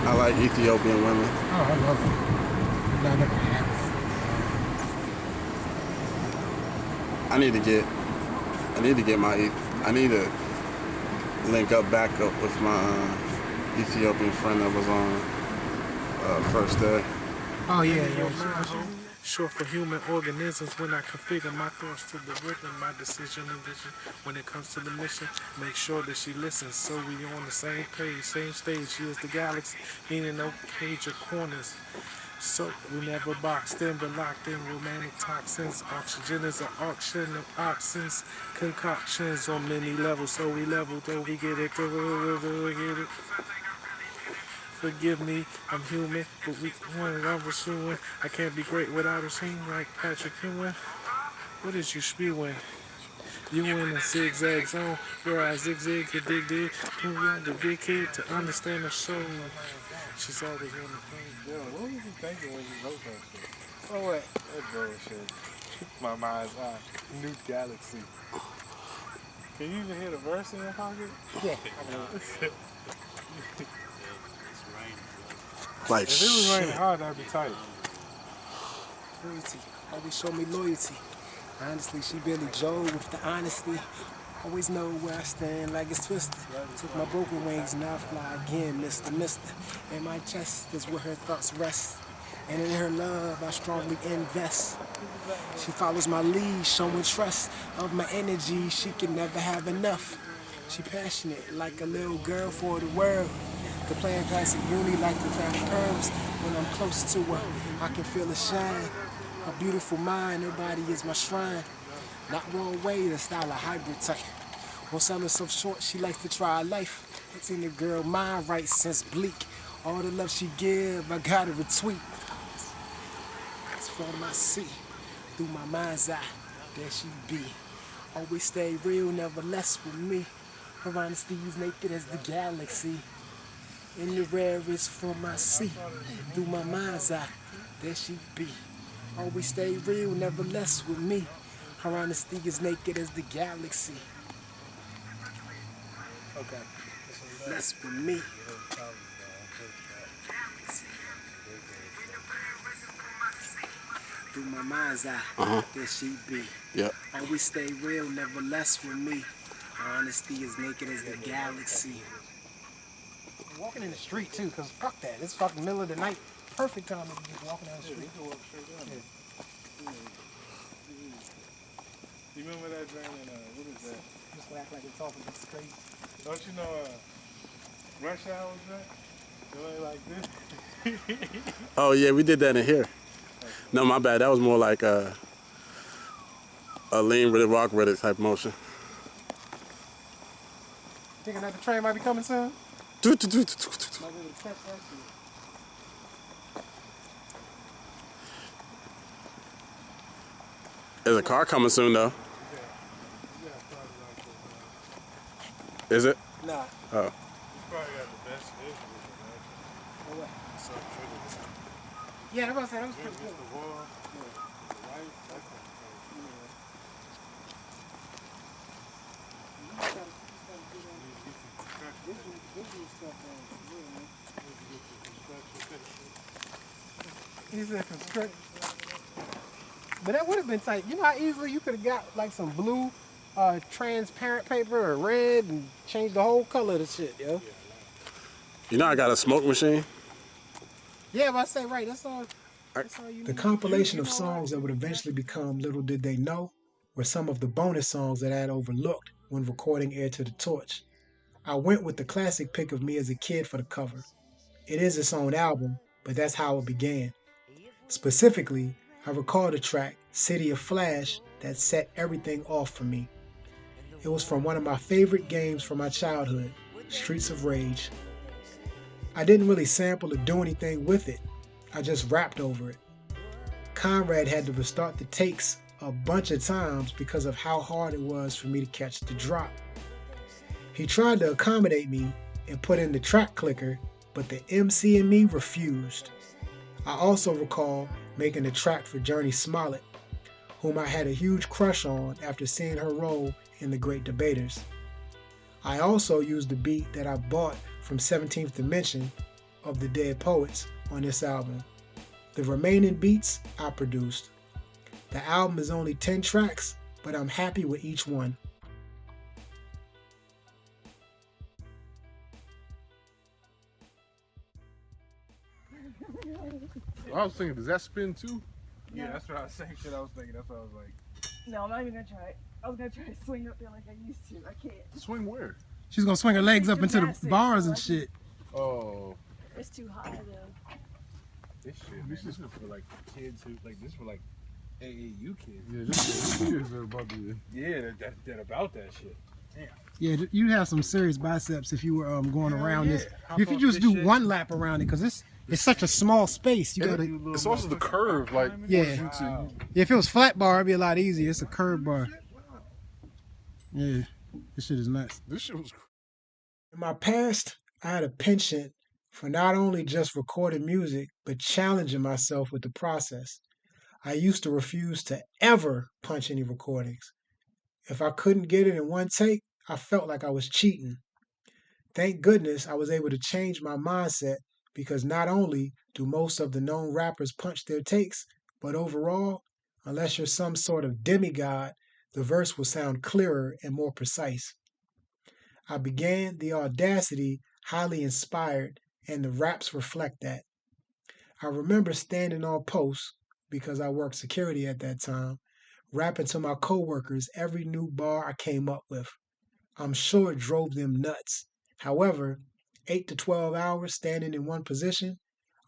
I like Ethiopian women. Oh, I love them. No, I never have. I need to link back up with my Ethiopian friend that was on first day. Oh yeah, yeah. Short for human organisms. When I configure my thoughts to the rhythm, my decision and vision. When it comes to the mission, make sure that she listens. So we on the same page, same stage. She is the galaxy, meaning no cage or corners. So we never boxed in, but locked in romantic toxins. Oxygen is an auction of oxens, concoctions on many levels. So we level, though we get it, get it. Forgive me, I'm human, but we I'm pursuing. I can't be great without a scene like Patrick Ewing. What is you spewing? You in a zigzag zone where I zigzag to dig dig. Pull out the big kid to understand the soul. She's always on the thing. Yo, what was you thinking when you wrote that shit? Oh, what? That bullshit. My mind's eye. New galaxy. Can you even hear the verse in your pocket? Yeah. Like, if it was raining hard, that'd be tight. Loyalty. Always show me loyalty. Honestly, she Billy Joel with the honesty. Always know where I stand like it's twisted. Took my broken wings, now I fly again, Mr. In my chest is where her thoughts rest. And in her love, I strongly invest. She follows my lead, showing trust of my energy. She can never have enough. She passionate like a little girl for the world. The playing classic uni like the crown of pearls. When I'm close to her, I can feel her shine. A beautiful mind, her body is my shrine. Not one way, the style of hybrid type. Won't sell herself short, she likes to try life. It's in the girl mind right since bleak. All the love she give, I gotta retweet. It's from I see, through my mind's eye, there she be. Always stay real, never less with me. Her honesty is naked as the galaxy. In the rarest form I see, through my mind's eye, there she be. Always stay real, never less with me. Her honesty is naked as the galaxy. Okay. Less with me. Through my mind's eye, there she be. Yep. Always stay real, never less with me. Her honesty is naked as the galaxy. Walking in the street too, cause fuck that. It's fucking middle of the night. Perfect time to be just walking down the street. You can walk straight down there. You remember that joint in, what is that? Just gonna act like we're talking, it's crazy. Don't you know, Rush Hour was that? They like this? Oh yeah, we did that in here. No, my bad. That was more like a lean with it, rock with it type motion. Thinking that the train might be coming soon? Do. Might be able to catch that shit. There's a car coming soon though. Is it? Nah. Oh. You probably got the best visuals of that. For what? So trigger. Yeah, that was pretty cool. The wall, the light, that's He said construct. But that would have been tight. You know how easily you could have got like some blue transparent paper or red and changed the whole color of the shit, yo. You know I got a smoke machine. Yeah, but I say right. That's all you need. The compilation of songs that would eventually become Little Did They Know were some of the bonus songs that I had overlooked when recording Heir to the Torch. I went with the classic pick of me as a kid for the cover. It is its own album, but that's how it began. Specifically, I recall the track City of Flash that set everything off for me. It was from one of my favorite games from my childhood, Streets of Rage. I didn't really sample or do anything with it. I just rapped over it. Conrad had to restart the takes a bunch of times because of how hard it was for me to catch the drop. He tried to accommodate me and put in the track clicker, but the MC in me refused. I also recall making a track for Journey Smollett, whom I had a huge crush on after seeing her role in The Great Debaters. I also used the beat that I bought from 17th Dimension of the Dead Poets on this album. The remaining beats I produced. The album is only 10 tracks, but I'm happy with each one. I was thinking, does that spin too? Yeah, that's what I was saying. Shit, I was thinking. That's what I was like. No, I'm not even gonna try it. I was gonna try to swing up there like I used to. I can't. Swing where? She's gonna swing her legs up into the Gymnastics, bars so and I shit. Oh. It's too high though. This shit, man, this is for like kids who like this for like AAU kids. Yeah, this kids are about to. Yeah, that about that shit. Damn. Yeah, you have some serious biceps if you were going around yeah. this. Hop If you off just this do shit. one lap around it, because it's such a small space. You gotta. It's also the curve, like. Yeah. If it was flat bar, it'd be a lot easier. It's a curved bar. Yeah, this shit is nuts. This shit was. In my past, I had a penchant for not only just recording music, but challenging myself with the process. I used to refuse to ever punch any recordings. If I couldn't get it in one take, I felt like I was cheating. Thank goodness I was able to change my mindset because not only do most of the known rappers punch their takes, but overall, unless you're some sort of demigod, the verse will sound clearer and more precise. I began the audacity highly inspired, and the raps reflect that. I remember standing on post, because I worked security at that time, rapping to my coworkers every new bar I came up with. I'm sure it drove them nuts. However, 8 to 12 hours standing in one position,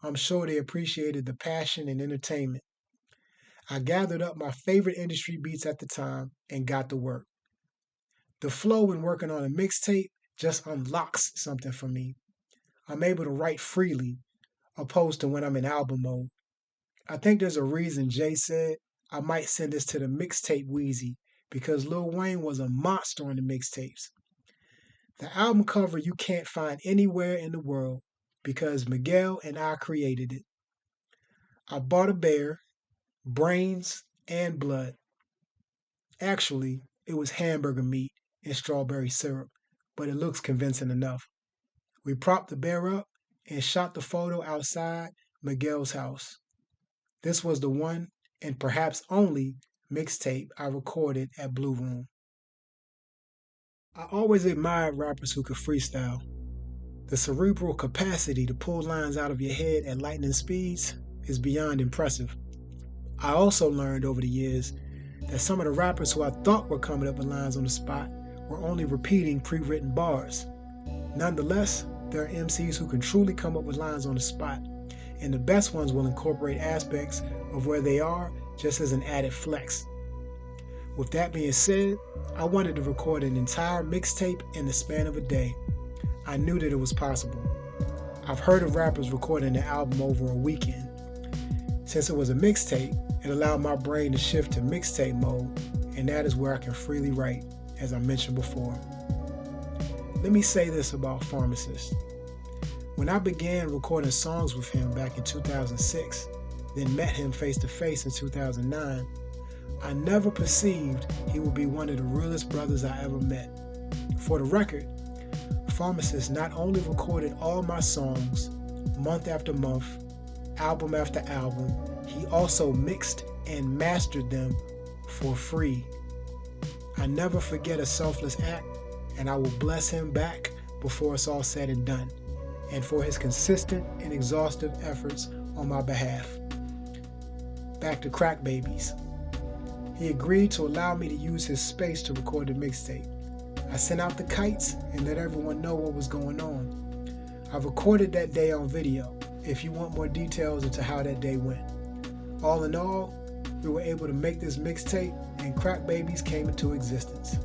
I'm sure they appreciated the passion and entertainment. I gathered up my favorite industry beats at the time and got to work. The flow when working on a mixtape just unlocks something for me. I'm able to write freely, opposed to when I'm in album mode. I think there's a reason Jay said I might send this to the mixtape Wheezy, because Lil Wayne was a monster on the mixtapes. The album cover you can't find anywhere in the world because Miguel and I created it. I bought a bear, brains, and blood. Actually, it was hamburger meat and strawberry syrup, but it looks convincing enough. We propped the bear up and shot the photo outside Miguel's house. This was the one and perhaps only mixtape I recorded at Blue Room. I always admired rappers who could freestyle. The cerebral capacity to pull lines out of your head at lightning speeds is beyond impressive. I also learned over the years that some of the rappers who I thought were coming up with lines on the spot were only repeating pre-written bars. Nonetheless, there are MCs who can truly come up with lines on the spot, and the best ones will incorporate aspects of where they are just as an added flex. With that being said, I wanted to record an entire mixtape in the span of a day. I knew that it was possible. I've heard of rappers recording an album over a weekend. Since it was a mixtape, it allowed my brain to shift to mixtape mode, and that is where I can freely write, as I mentioned before. Let me say this about Pharmacist. When I began recording songs with him back in 2006, then met him face to face in 2009, I never perceived he would be one of the realest brothers I ever met. For the record, Pharmacist not only recorded all my songs month after month, album after album, he also mixed and mastered them for free. I never forget a selfless act, and I will bless him back before it's all said and done, and for his consistent and exhaustive efforts on my behalf. Back to Crack Babies. He agreed to allow me to use his space to record the mixtape. I sent out the kites and let everyone know what was going on. I recorded that day on video, if you want more details into how that day went. All in all, we were able to make this mixtape, and Crack Babies came into existence.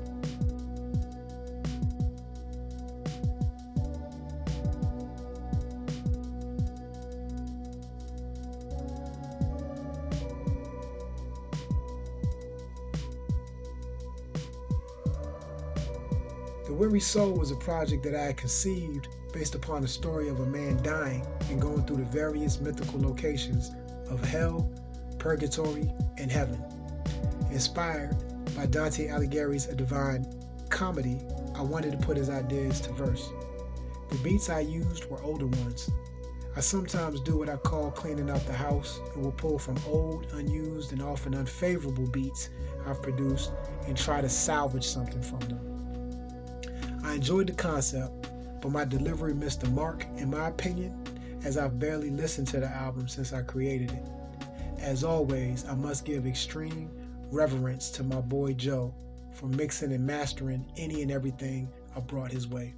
The Weary Soul was a project that I had conceived based upon the story of a man dying and going through the various mythical locations of hell, purgatory, and heaven. Inspired by Dante Alighieri's A Divine Comedy, I wanted to put his ideas to verse. The beats I used were older ones. I sometimes do what I call cleaning out the house and will pull from old, unused, and often unfavorable beats I've produced and try to salvage something from them. I enjoyed the concept, but my delivery missed the mark, in my opinion, as I've barely listened to the album since I created it. As always, I must give extreme reverence to my boy Joe for mixing and mastering any and everything I brought his way.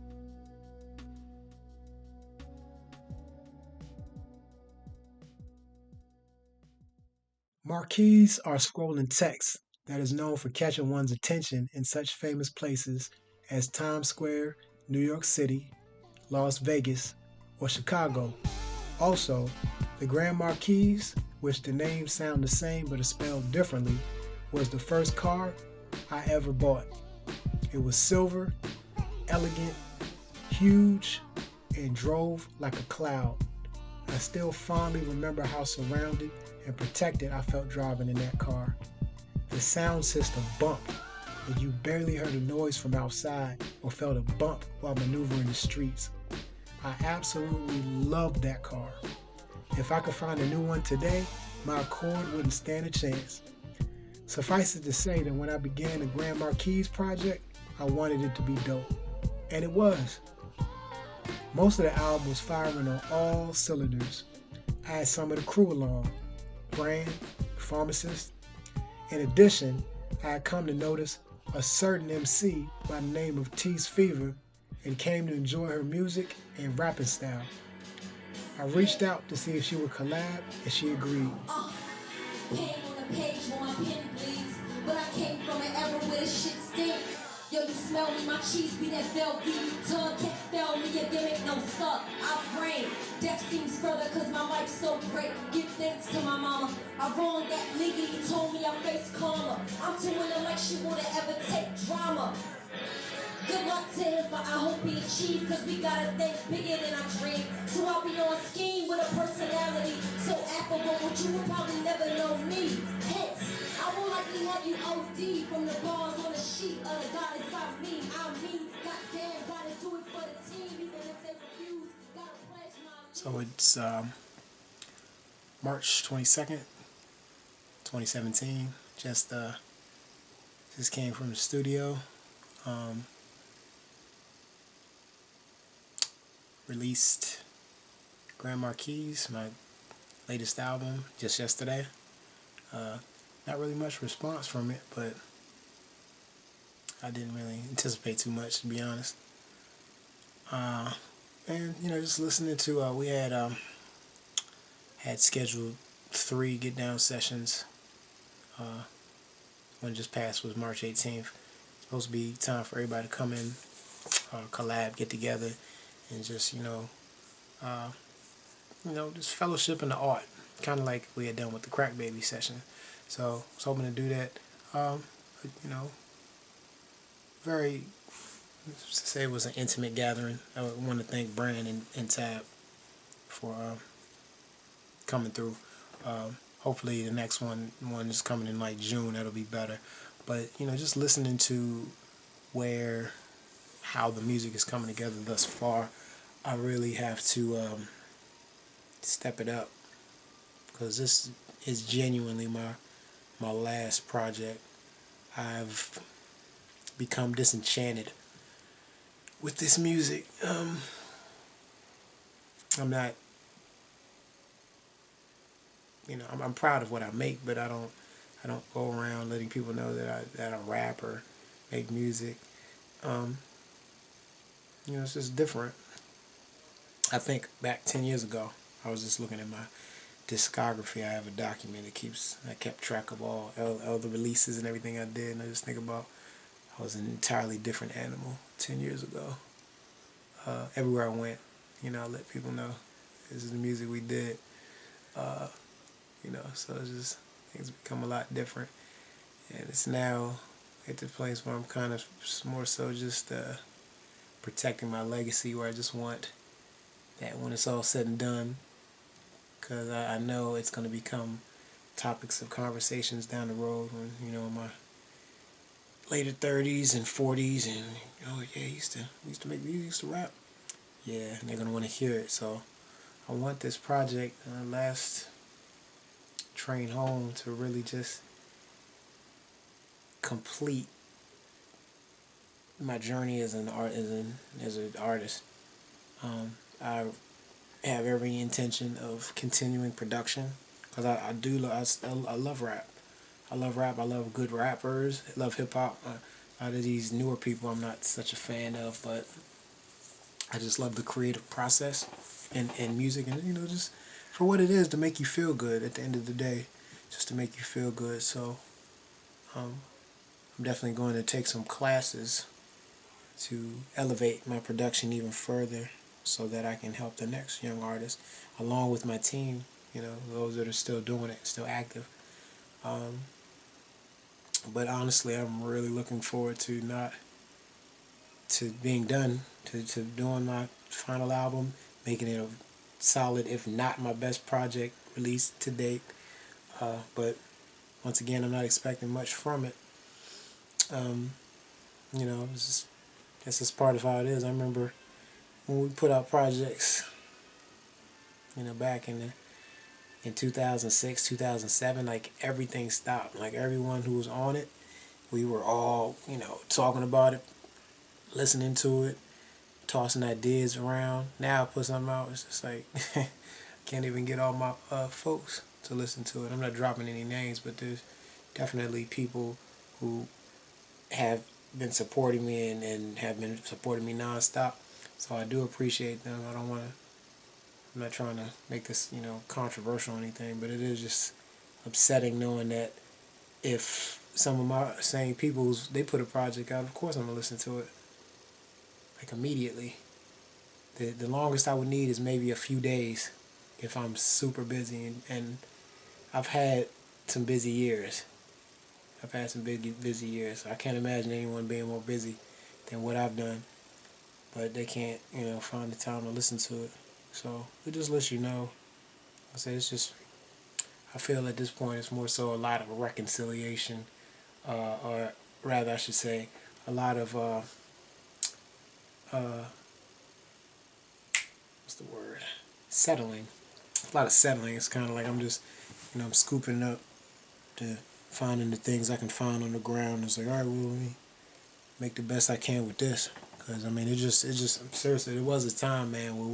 Marquees are scrolling text that is known for catching one's attention in such famous places as Times Square, New York City, Las Vegas, or Chicago. Also, the Grand Marquis, which the names sound the same but are spelled differently, was the first car I ever bought. It was silver, elegant, huge, and drove like a cloud. I still fondly remember how surrounded and protected I felt driving in that car. The sound system bumped, and you barely heard a noise from outside or felt a bump while maneuvering the streets. I absolutely loved that car. If I could find a new one today, my Accord wouldn't stand a chance. Suffice it to say that when I began the Grand Marquis project, I wanted it to be dope. And it was. Most of the album was firing on all cylinders. I had some of the crew along, Brand, Pharmacist. In addition, I had come to notice a certain MC by the name of Tease Fever and came to enjoy her music and rapping style. I reached out to see if she would collab, and she agreed. Pain on the page when my pen bleeds, but I came from an era where this shit stinks. Yo, you smell me, my cheese be that velvet tongue, can't fail me, your gimmick no suck. I brain, death seems further cause my life's so great. Give thanks to my mama, I wronged that nigga, he told me I face karma. I'm to win election, would it ever take drama? Good luck to him, but I hope he achieve, cause we gotta think bigger than I dream. So I'll be on scheme with a personality so affable, but you will probably never know me. Hence, I will likely have you OD from the bars on the sheet of the God inside me. I mean, goddamn, gotta do it for the team, even if they refuse. Gotta pledge my... So it's March 22nd, 2017. Just came from the studio. released Grand Marquis, my latest album, just yesterday. Not really much response from it, but I didn't really anticipate too much, to be honest. And just listening to we had scheduled 3 get down sessions. One just passed was March 18th. Supposed to be time for everybody to come in, collab, get together, and just just fellowship in the art, kind of like we had done with the Crack Baby session. So I was hoping to do that. Very, to say it was an intimate gathering. I want to thank Brand and Tab for coming through. Hopefully the next one is coming in like June. That'll be better. But just listening to how the music is coming together thus far, I really have to step it up, because this is genuinely my last project. I've become disenchanted with this music. I'm not, I'm proud of what I make, but I don't go around letting people know that I rap or make music. It's just different. I think back 10 years ago, I was just looking at my discography. I have a document I kept track of all the releases and everything I did, and I just think about I was an entirely different animal 10 years ago. Everywhere I went, I let people know this is the music we did. So it's just, things become a lot different. And it's now at the place where I'm kind of more so just protecting my legacy, where I just want that when it's all said and done, because I know it's going to become topics of conversations down the road when, in my later 30s and 40s, and, yeah, he used to make music, he used to rap. Yeah, and they're going to want to hear it. So I want this project, last train home, to really just complete my journey as an artist. I have every intention of continuing production, because I love rap. I love good rappers. I love hip hop. A lot of these newer people I'm not such a fan of, but I just love the creative process and music, and just for what it is, to make you feel good at the end of the day, just to make you feel good. So I'm definitely going to take some classes to elevate my production even further, so that I can help the next young artist, along with my team, those that are still doing it, still active. But honestly, I'm really looking forward to being done, to doing my final album, making it a solid, if not my best project released to date. But once again, I'm not expecting much from it. That's just part of how it is. I remember when we put out projects, back in 2006, 2007, like everything stopped. Like everyone who was on it, we were all, talking about it, listening to it, tossing ideas around. Now I put something out, it's just like, I can't even get all my folks to listen to it. I'm not dropping any names, but there's definitely people who have been supporting me and have been supporting me nonstop. So I do appreciate them. I'm not trying to make this, controversial or anything, but it is just upsetting knowing that if some of my same people, they put a project out, of course I'm going to listen to it, like immediately. The longest I would need is maybe a few days if I'm super busy, and I've had some busy years. I can't imagine anyone being more busy than what I've done, but they can't, find the time to listen to it. So it just lets you know. I say it's just, I feel at this point it's more so a lot of reconciliation, or rather I should say a lot of what's the word? Settling. A lot of settling. It's kind of like I'm just, I'm scooping up to finding the things I can find on the ground. It's like, all right, well, let me make the best I can with this, Cause I mean, it just seriously, there was a time, man, where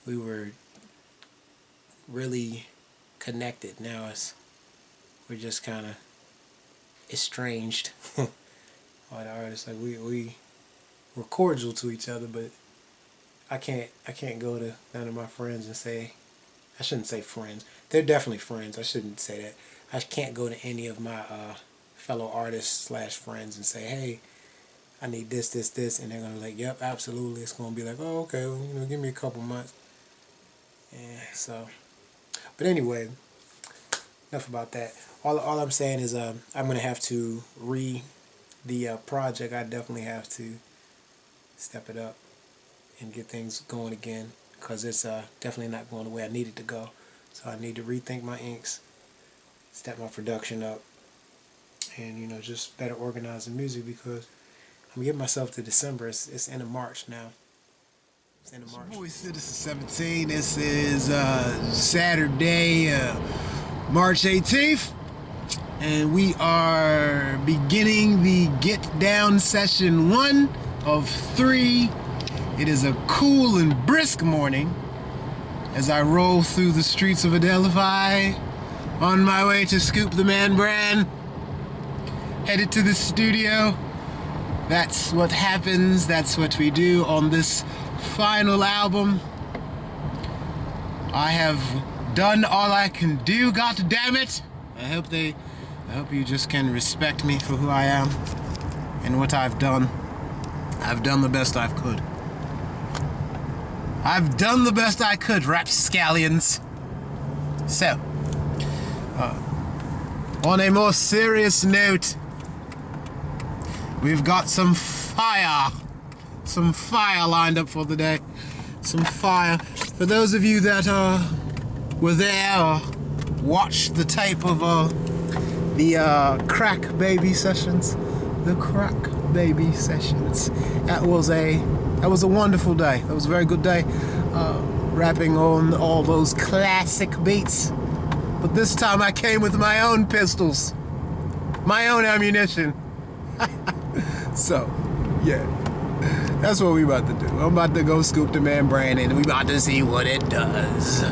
we were really connected. Now we're just kind of estranged. All the artists, like we're cordial to each other, but I can't go to none of my friends and say, I shouldn't say friends. They're definitely friends. I shouldn't say that. I can't go to any of my fellow artists / friends and say, hey, I need this, and they're gonna be like, yep, absolutely. It's gonna be like, oh, okay, well, give me a couple months. Yeah, so, but anyway, enough about that. All I'm saying is I'm gonna have to the project. I definitely have to step it up and get things going again, because it's definitely not going the way I need it to go. So I need to rethink my inks, step my production up, and just better organize the music, because I'm getting myself to December. It's end of March now. It's end of March. Boy, CitizenXVII. This is Saturday, March 18th, and we are beginning the Get Down Session 1 of 3. It is a cool and brisk morning as I roll through the streets of Adelphi on my way to scoop the Man brand, headed to the studio. That's what happens, that's what we do on this final album. I have done all I can do, god damn it. I hope you just can respect me for who I am and what I've done. I've done the best I could. I've done the best I could, rapscallions. So, on a more serious note, we've got some fire lined up for the day. Some fire. For those of you that were there or watched the tape of the Crack Baby sessions, that was a wonderful day. That was a very good day, rapping on all those classic beats. But this time I came with my own pistols, my own ammunition. So, yeah, that's what we about to do. I'm about to go scoop the Man brand, and we about to see what it does.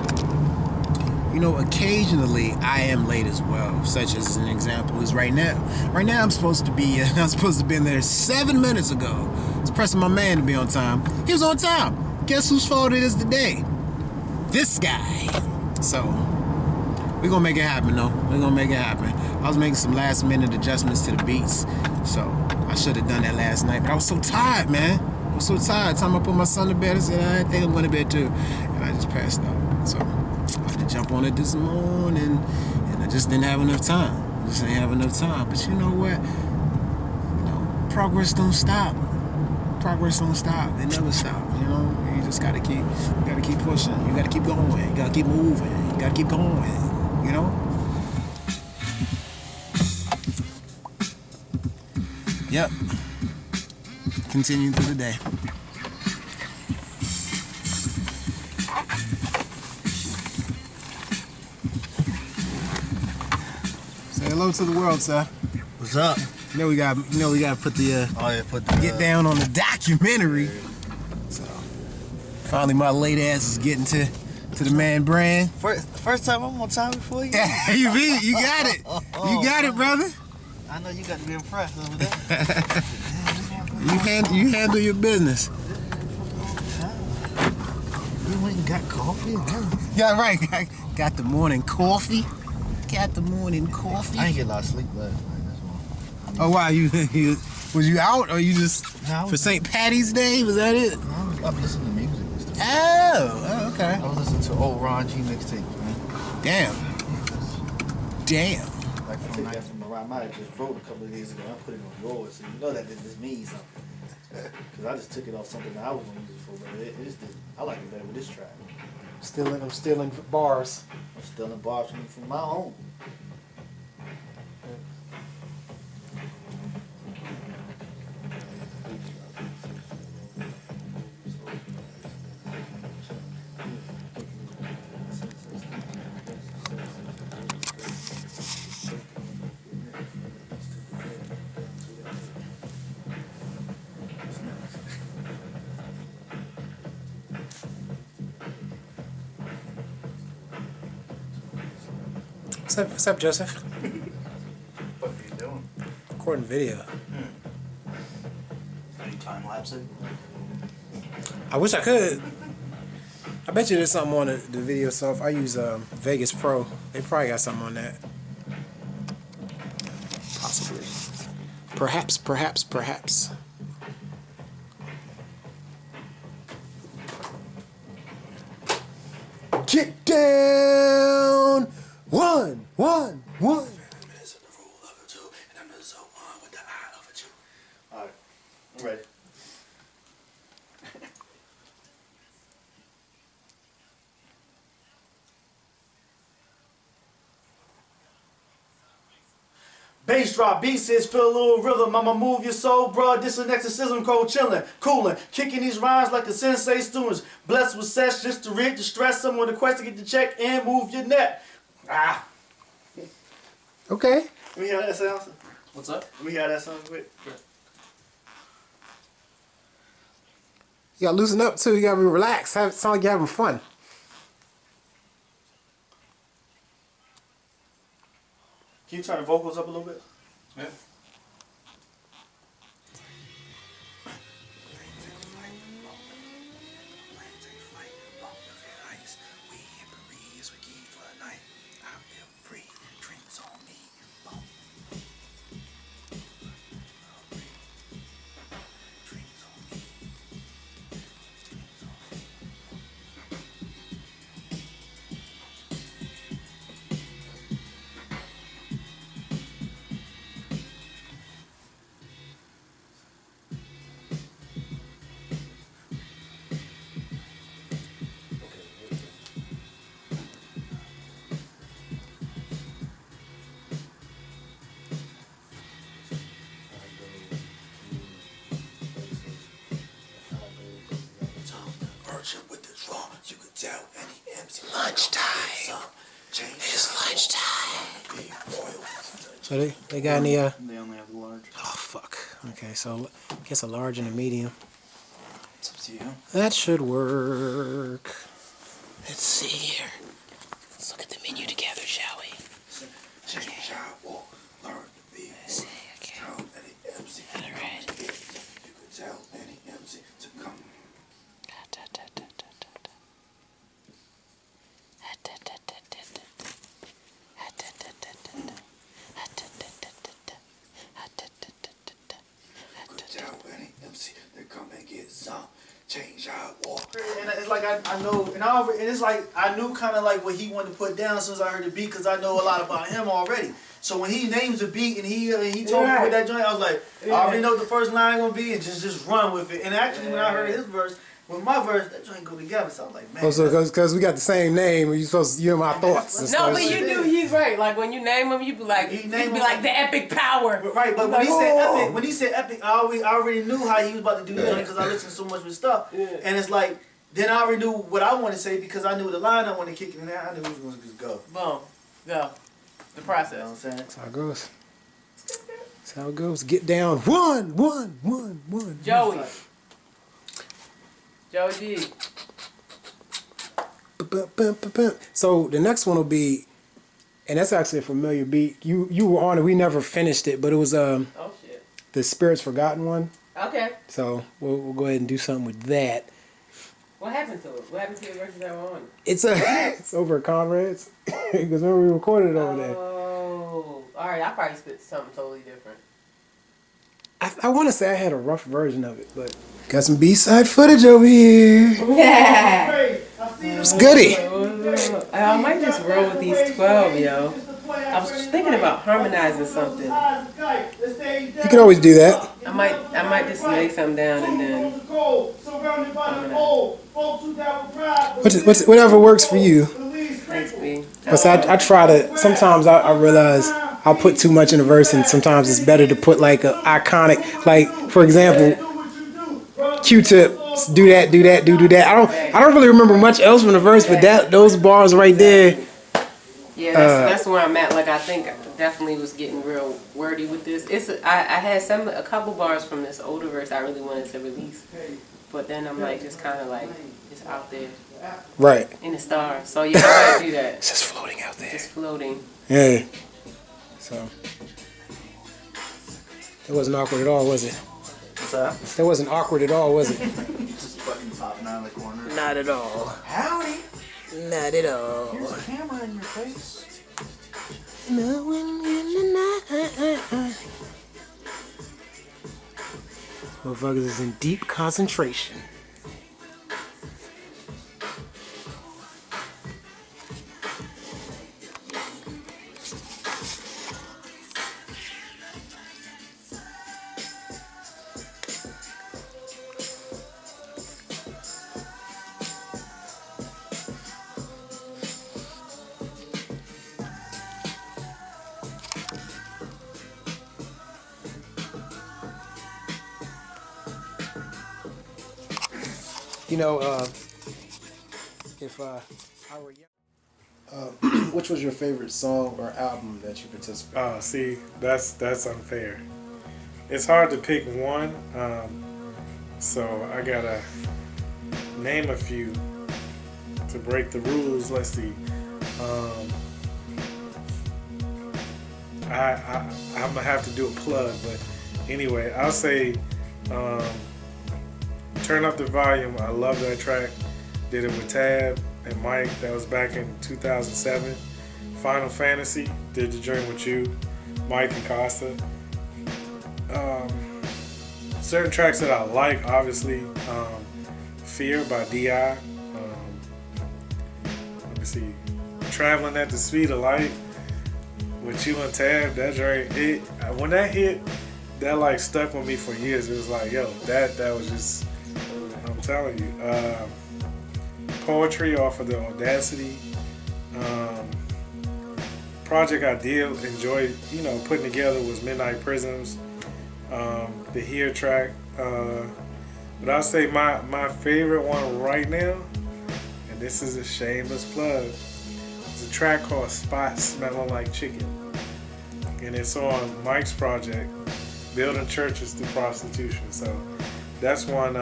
Occasionally I am late as well, such as an example is right now. Right now I'm supposed to be in there 7 minutes ago. I was pressing my man to be on time. He was on time. Guess whose fault it is today? This guy. So, we're gonna make it happen though. We're gonna make it happen. I was making some last minute adjustments to the beats, so I should have done that last night, but I was so tired, man. I was so tired. Time I put my son to bed, I said, I think I'm going to bed too. And I just passed out. So I had to jump on it this morning, and I just didn't have enough time. But you know what? Progress don't stop. It never stops. You just gotta keep pushing. You gotta keep going. You gotta keep moving. You gotta keep going. Yep. Continue through the day. Say hello to the world, sir. What's up? We gotta put the Get Down on the documentary. So finally my late ass is getting to the Man brand. First time I'm on time before you. Yeah, you got it. You got it, brother. I know you got to be impressed over there. You handle your business. You went and got coffee? Yeah, right. Got the morning coffee. I ain't get a lot of sleep last night. Oh, wow. Was you out or you just for St. Patty's Day? Was that it? No, I'm listening to music and stuff. Oh, okay. I was listening to old Ron G mixtape, man. Damn. Like from I might have just wrote a couple of days ago. I put it on yours, so you know that this means something. Because I just took it off something that I was going to use it for, but I like it better with this track. I'm stealing bars. I'm stealing bars from my own. What's up, Joseph? What are you doing? Recording video. Are you time lapsing? I wish I could. I bet you there's something on the video stuff. I use Vegas Pro. They probably got something on that. Possibly. Perhaps. Get down! One. Alright, I'm ready. Bass drop, beat says feel a little rhythm. I'ma move your soul, bruh. This is an exorcism code chillin', coolin', kicking these rhymes like a sensei students. Blessed with sex just to rid the stress. Someone the quest to get the check and move your neck. Ah. Okay. Let me hear that sound. What's up? Let me hear that sound quick. You gotta loosen up too. You gotta be relaxed. Sound like you're having fun. Can you turn the vocals up a little bit? Yeah. Lunchtime. It's lunchtime. So they got any They only have the large. Oh fuck. Okay, so I guess a large and a medium. It's up to you. That should work. Let's see here. Let's look at the menu together, shall we? Let's see, okay. Alright. And it's like I know, and it's like I knew kind of like what he wanted to put down as soon as I heard the beat, because I know a lot about him already. So when he names the beat and he told me with that joint, I was like, I already know what the first line gonna be, and just run with it. And actually, when I heard his verse, with my verse, that joint go together. So I was like, man. Oh, so because we got the same name, you supposed to hear my thoughts. No, but you do. He's right. Like when you name him, you be like, you be like the epic power. Right, but when he said epic, I already knew how he was about to do the joint because I listened to so much of his stuff. Yeah. And it's like, then I already knew what I want to say because I knew the line I wanted to kick in there. I knew he was going to just go. Boom, go. The process. You know what I'm saying? That's how it goes. That's how it goes. Get down. One. Joey. Joey G. So the next one will be, and that's actually a familiar beat. You were on it. We never finished it, but it was oh shit. The Spirit's Forgotten one. Okay. So we'll go ahead and do something with that. What happened to it? What happened to your verses that were on? It's over at Comrades because remember we recorded it over there. Oh, all right. I probably spit something totally different. I want to say I had a rough version of it, but got some B-side footage over here. Yeah. It's goody. I might just roll with these 12, yo. I was thinking about harmonizing something. You can always do that. I might just lay something down and then. Whatever works for you. Thanks, B. Because I try to. Sometimes I realize I'll put too much in a verse, and sometimes it's better to put like a iconic, like for example, Q-Tip. Do that. I don't really remember much else from the verse, but those bars right there. Yeah, that's where I'm at. Like I think I definitely was getting real wordy with this. I had a couple bars from this older verse I really wanted to release, but then I'm like just kind of like out there, right in the stars. So yeah, I gotta do that. It's just floating out there. Just floating. Yeah. So that wasn't awkward at all, was it? What's that? That wasn't awkward at all, was it? Just button popping out of the corner. Not at all. Howdy. Not at all. Here's a camera in your face. No one in the night. Motherfuckers is in deep concentration. You know, if I were young. Which was your favorite song or album that you participated in? Oh, see, that's unfair. It's hard to pick one, so I gotta name a few to break the rules. Let's see. I'm gonna have to do a plug, but anyway, I'll say Turn Up the Volume. I love that track. Did it with Tab and Mike. That was back in 2007. Final Fantasy. Did the Dream with You. Mike and Costa. Certain tracks that I like, obviously, Fear by D.I. Let me see. Traveling at the Speed of Light with you and Tab. That joint, when that hit, that like stuck with me for years. It was like, yo, that was just, I'm telling you. Poetry off of the Audacity. Project I did enjoy, putting together was Midnight Prisms. The Heir track. But I'll say my favorite one right now, and this is a shameless plug, it's a track called Spot Smelling Like Chicken. And it's on Mike's project, Building Churches Through Prostitution. So that's one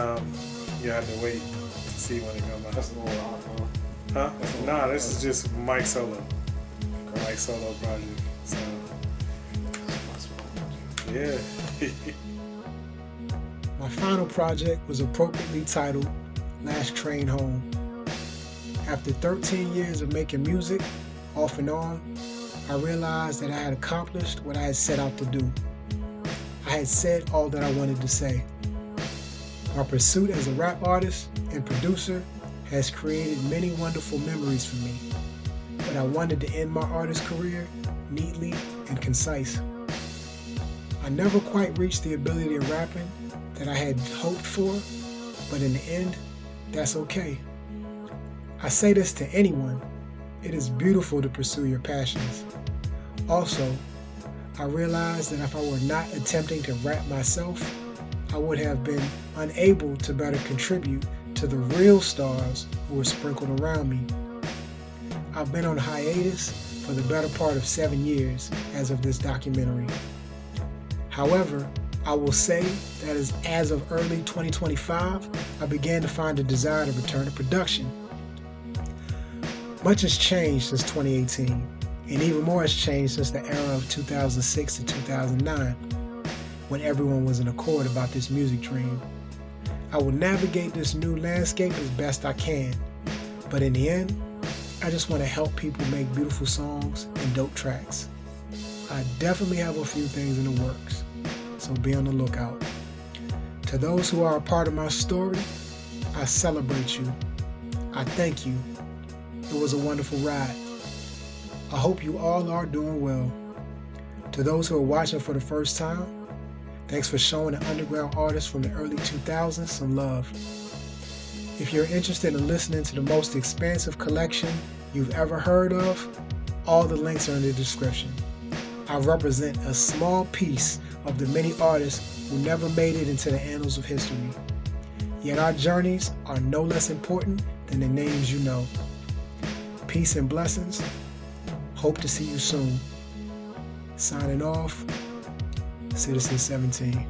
you have to wait to see when it comes out. That's a little awkward. Huh? Nah, this is just Mike solo. Mike solo project. So yeah. My final project was appropriately titled Last Train Home. After 13 years of making music, off and on, I realized that I had accomplished what I had set out to do. I had said all that I wanted to say. My pursuit as a rap artist and producer has created many wonderful memories for me, but I wanted to end my artist career neatly and concise. I never quite reached the ability of rapping that I had hoped for, but in the end, that's okay. I say this to anyone. It is beautiful to pursue your passions. Also, I realized that if I were not attempting to rap myself, I would have been unable to better contribute to the real stars who were sprinkled around me. I've been on hiatus for the better part of 7 years as of this documentary. However, I will say that as of early 2025, I began to find a desire to return to production. Much has changed since 2018, and even more has changed since the era of 2006 to 2009, when everyone was in accord about this music dream. I will navigate this new landscape as best I can, but in the end, I just want to help people make beautiful songs and dope tracks. I definitely have a few things in the works, so be on the lookout. To those who are a part of my story, I celebrate you. I thank you. It was a wonderful ride. I hope you all are doing well. To those who are watching for the first time, thanks for showing an underground artist from the early 2000s some love. If you're interested in listening to the most expansive collection you've ever heard of, all the links are in the description. I represent a small piece of the many artists who never made it into the annals of history. Yet our journeys are no less important than the names you know. Peace and blessings. Hope to see you soon. Signing off, CitizenXVII.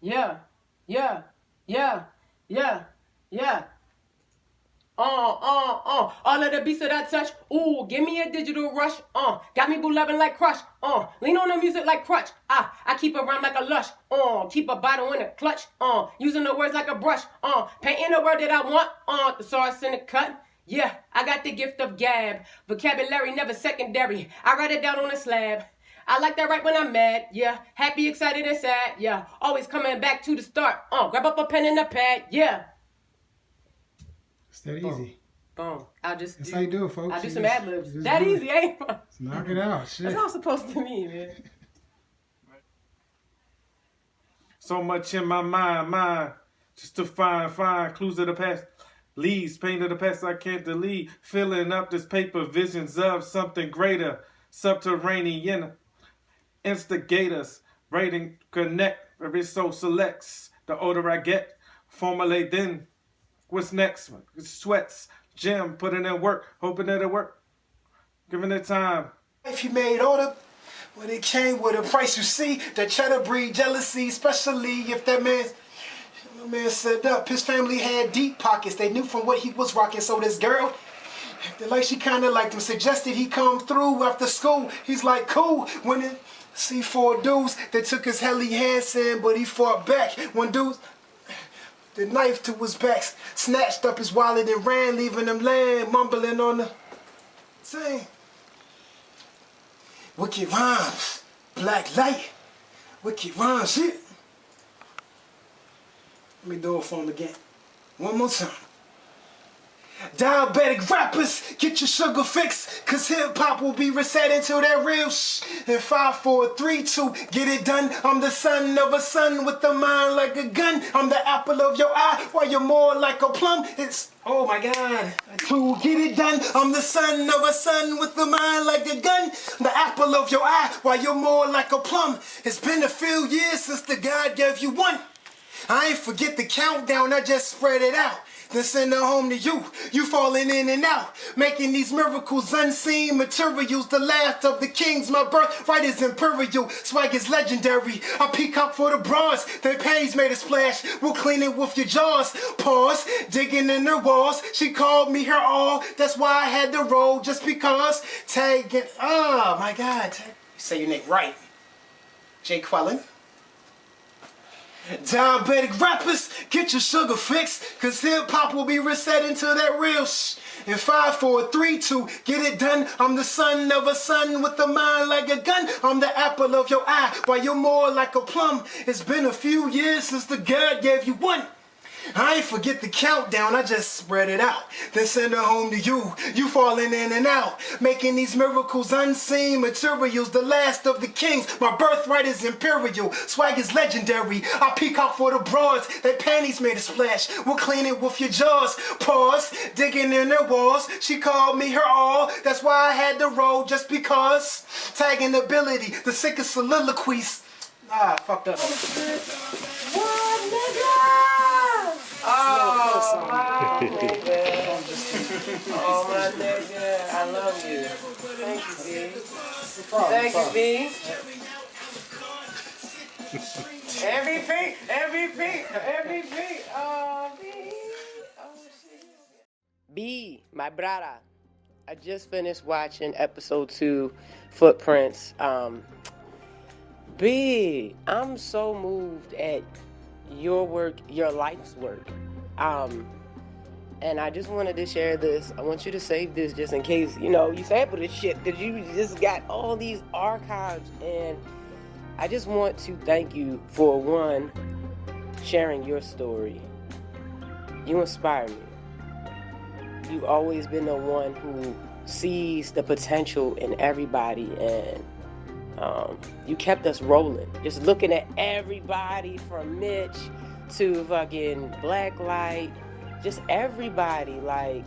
Yeah, yeah, yeah, yeah, yeah. All of the beats that I touch, ooh, give me a digital rush, got me boo loving like Crush, lean on the music like Crutch, I keep a rhyme like a lush, keep a bottle in a clutch, using the words like a brush, painting the word that I want, the source in the cut. Yeah, I got the gift of gab, vocabulary never secondary, I write it down on a slab. I like that right when I'm mad, yeah, happy, excited, and sad, yeah, always coming back to the start, grab up a pen and a pad, yeah. It's that easy. Boom. That's how you do it, folks. I'll do You some just- ad libs. just That do it. easy, ain't it? Just knock it out. Shit. That's all it's supposed to mean, man. So much in my mind, just to find clues of the past. Leaves, pain of the past I can't delete. Filling up this paper, visions of something greater. Subterranean instigators. Rating, connect, every soul selects. The older I get, formulate then. What's next? Sweats, gym, putting in work, hoping that it work. Giving it time. If you made order, when it came with a price, you see, that cheddar breed jealousy, especially if that my man set up. His family had deep pockets. They knew from what he was rocking. So this girl, acted like she kind of liked him, suggested he come through after school. He's like, cool. When it see 4 dudes, they took his Helly Hansen, but he fought back. One dude, the knife to his back, snatched up his wallet and ran, leaving him laying, mumbling on the same. Wicked rhymes, black light, wicked rhymes, shit. Let me do it for him again. One more time. Diabetic rappers, get your sugar fix, cause hip-hop will be reset into that real In 5, 4, 3, 2, get it done. I'm the son of a son with a mind like a gun. I'm the apple of your eye, while you're more like a plum. It's, oh my God. To get it done, I'm the son of a son with a mind like a gun. The apple of your eye, while you're more like a plum. It's been a few years since the God gave you one. I ain't forget the countdown, I just spread it out. Then send it home to you. You falling in and out, making these miracles unseen materials. The last of the kings, my birthright is imperial. Swag is legendary. I peacock for the bronze. Their panties made a splash. We'll clean it with your jaws. Pause, digging in her walls. She called me her all. That's why I had to roll, just because. Tagging. Oh my God. You say your name right. Jay Quellen. Diabetic rappers, get your sugar fix, cause hip-hop will be reset into that real In 5, 4, 3, 2, get it done. I'm the son of a son with a mind like a gun. I'm the apple of your eye, while you're more like a plum. It's been a few years since the God gave you one. I ain't forget the countdown, I just spread it out. Then send it home to you. You falling in and out, making these miracles unseen materials. The last of the kings, my birthright is imperial. Swag is legendary. I peacock for the broads. Their panties made a splash. We'll clean it with your jaws. Pause, digging in their walls. She called me her all. That's why I had to roll, just because. Tagging ability, the sickest soliloquies. Ah, fucked up. What, nigga? Oh, my nigga. Oh, my nigga. I love you. Thank you, B. Thank you, B. MVP. Oh, B. Oh, shit. B, my brother. I just finished watching episode 2, Footprints. B, I'm so moved at your work, your life's work. And I just wanted to share this. I want you to save this just in case, you sample this shit, because you just got all these archives. And I just want to thank you for, one, sharing your story. You inspire me. You've always been the one who sees the potential in everybody, and you kept us rolling. Just looking at everybody from Mitch to fucking Blacklight, just everybody, like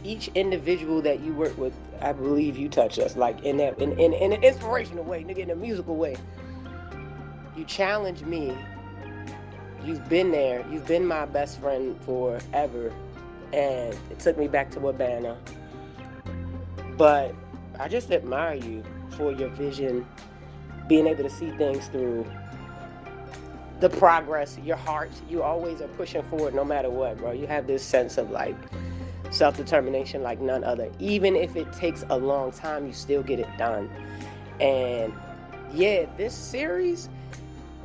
each individual that you work with, I believe you touch us, like in an inspirational way, nigga, in a musical way. You challenge me. You've been there. You've been my best friend forever, and it took me back to Urbana. But I just admire you for your vision, being able to see things through. the progress, your heart. You always are pushing forward no matter what, bro. You have this sense of like self-determination like none other. Even if it takes a long time, you still get it done. And yeah, this series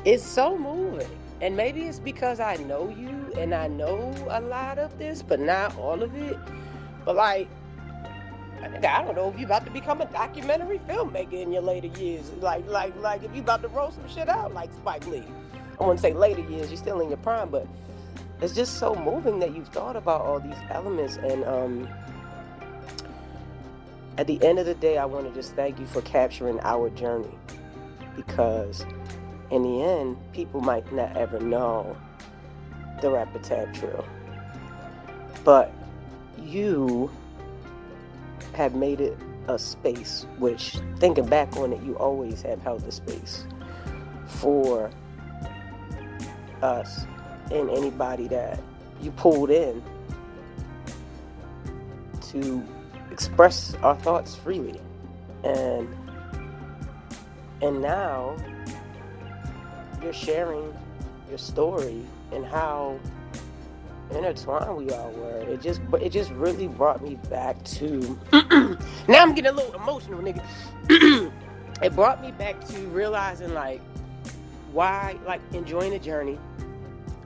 is so moving. And maybe it's because I know you and I know a lot of this, but not all of it. But like, I don't know if you're about to become a documentary filmmaker in your later years. Like if you about to roll some shit out like Spike Lee. I wouldn't say later years, you're still in your prime, but it's just so moving that you've thought about all these elements. And at the end of the day, I want to just thank you for capturing our journey, because in the end, people might not ever know the Rapper Tab Trill, but you have made it a space, which, thinking back on it, you always have held the space for us and anybody that you pulled in to express our thoughts freely. And now you're sharing your story and how intertwined we all were. It just really brought me back to now I'm getting a little emotional, nigga. It brought me back to realizing like why, like, enjoying the journey,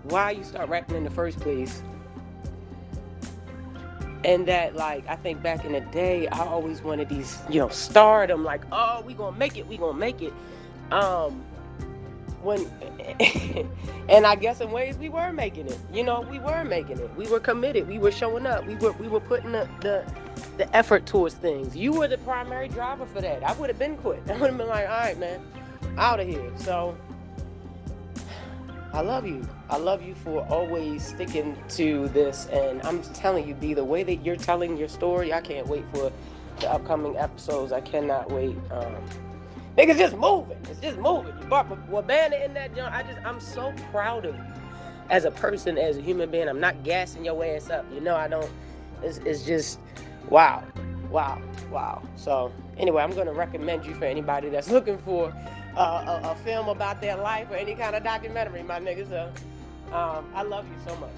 why you start rapping in the first place. And that, like, I think back in the day, I always wanted these, stardom, like, oh, we gonna make it. And I guess in ways we were making it. We were making it. We were committed. We were showing up. We were putting the effort towards things. You were the primary driver for that. I would have been quit. I would have been like, all right, man, out of here. So I love you. I love you for always sticking to this. And I'm telling you, B, the way that you're telling your story, I can't wait for the upcoming episodes. I cannot wait. Nigga's just moving. It's just moving. You brought Wabana in that joint. I'm so proud of you as a person, as a human being. I'm not gassing your ass up. I don't. It's just, wow. So anyway, I'm going to recommend you for anybody that's looking for a film about their life or any kind of documentary, my niggas. I love you so much.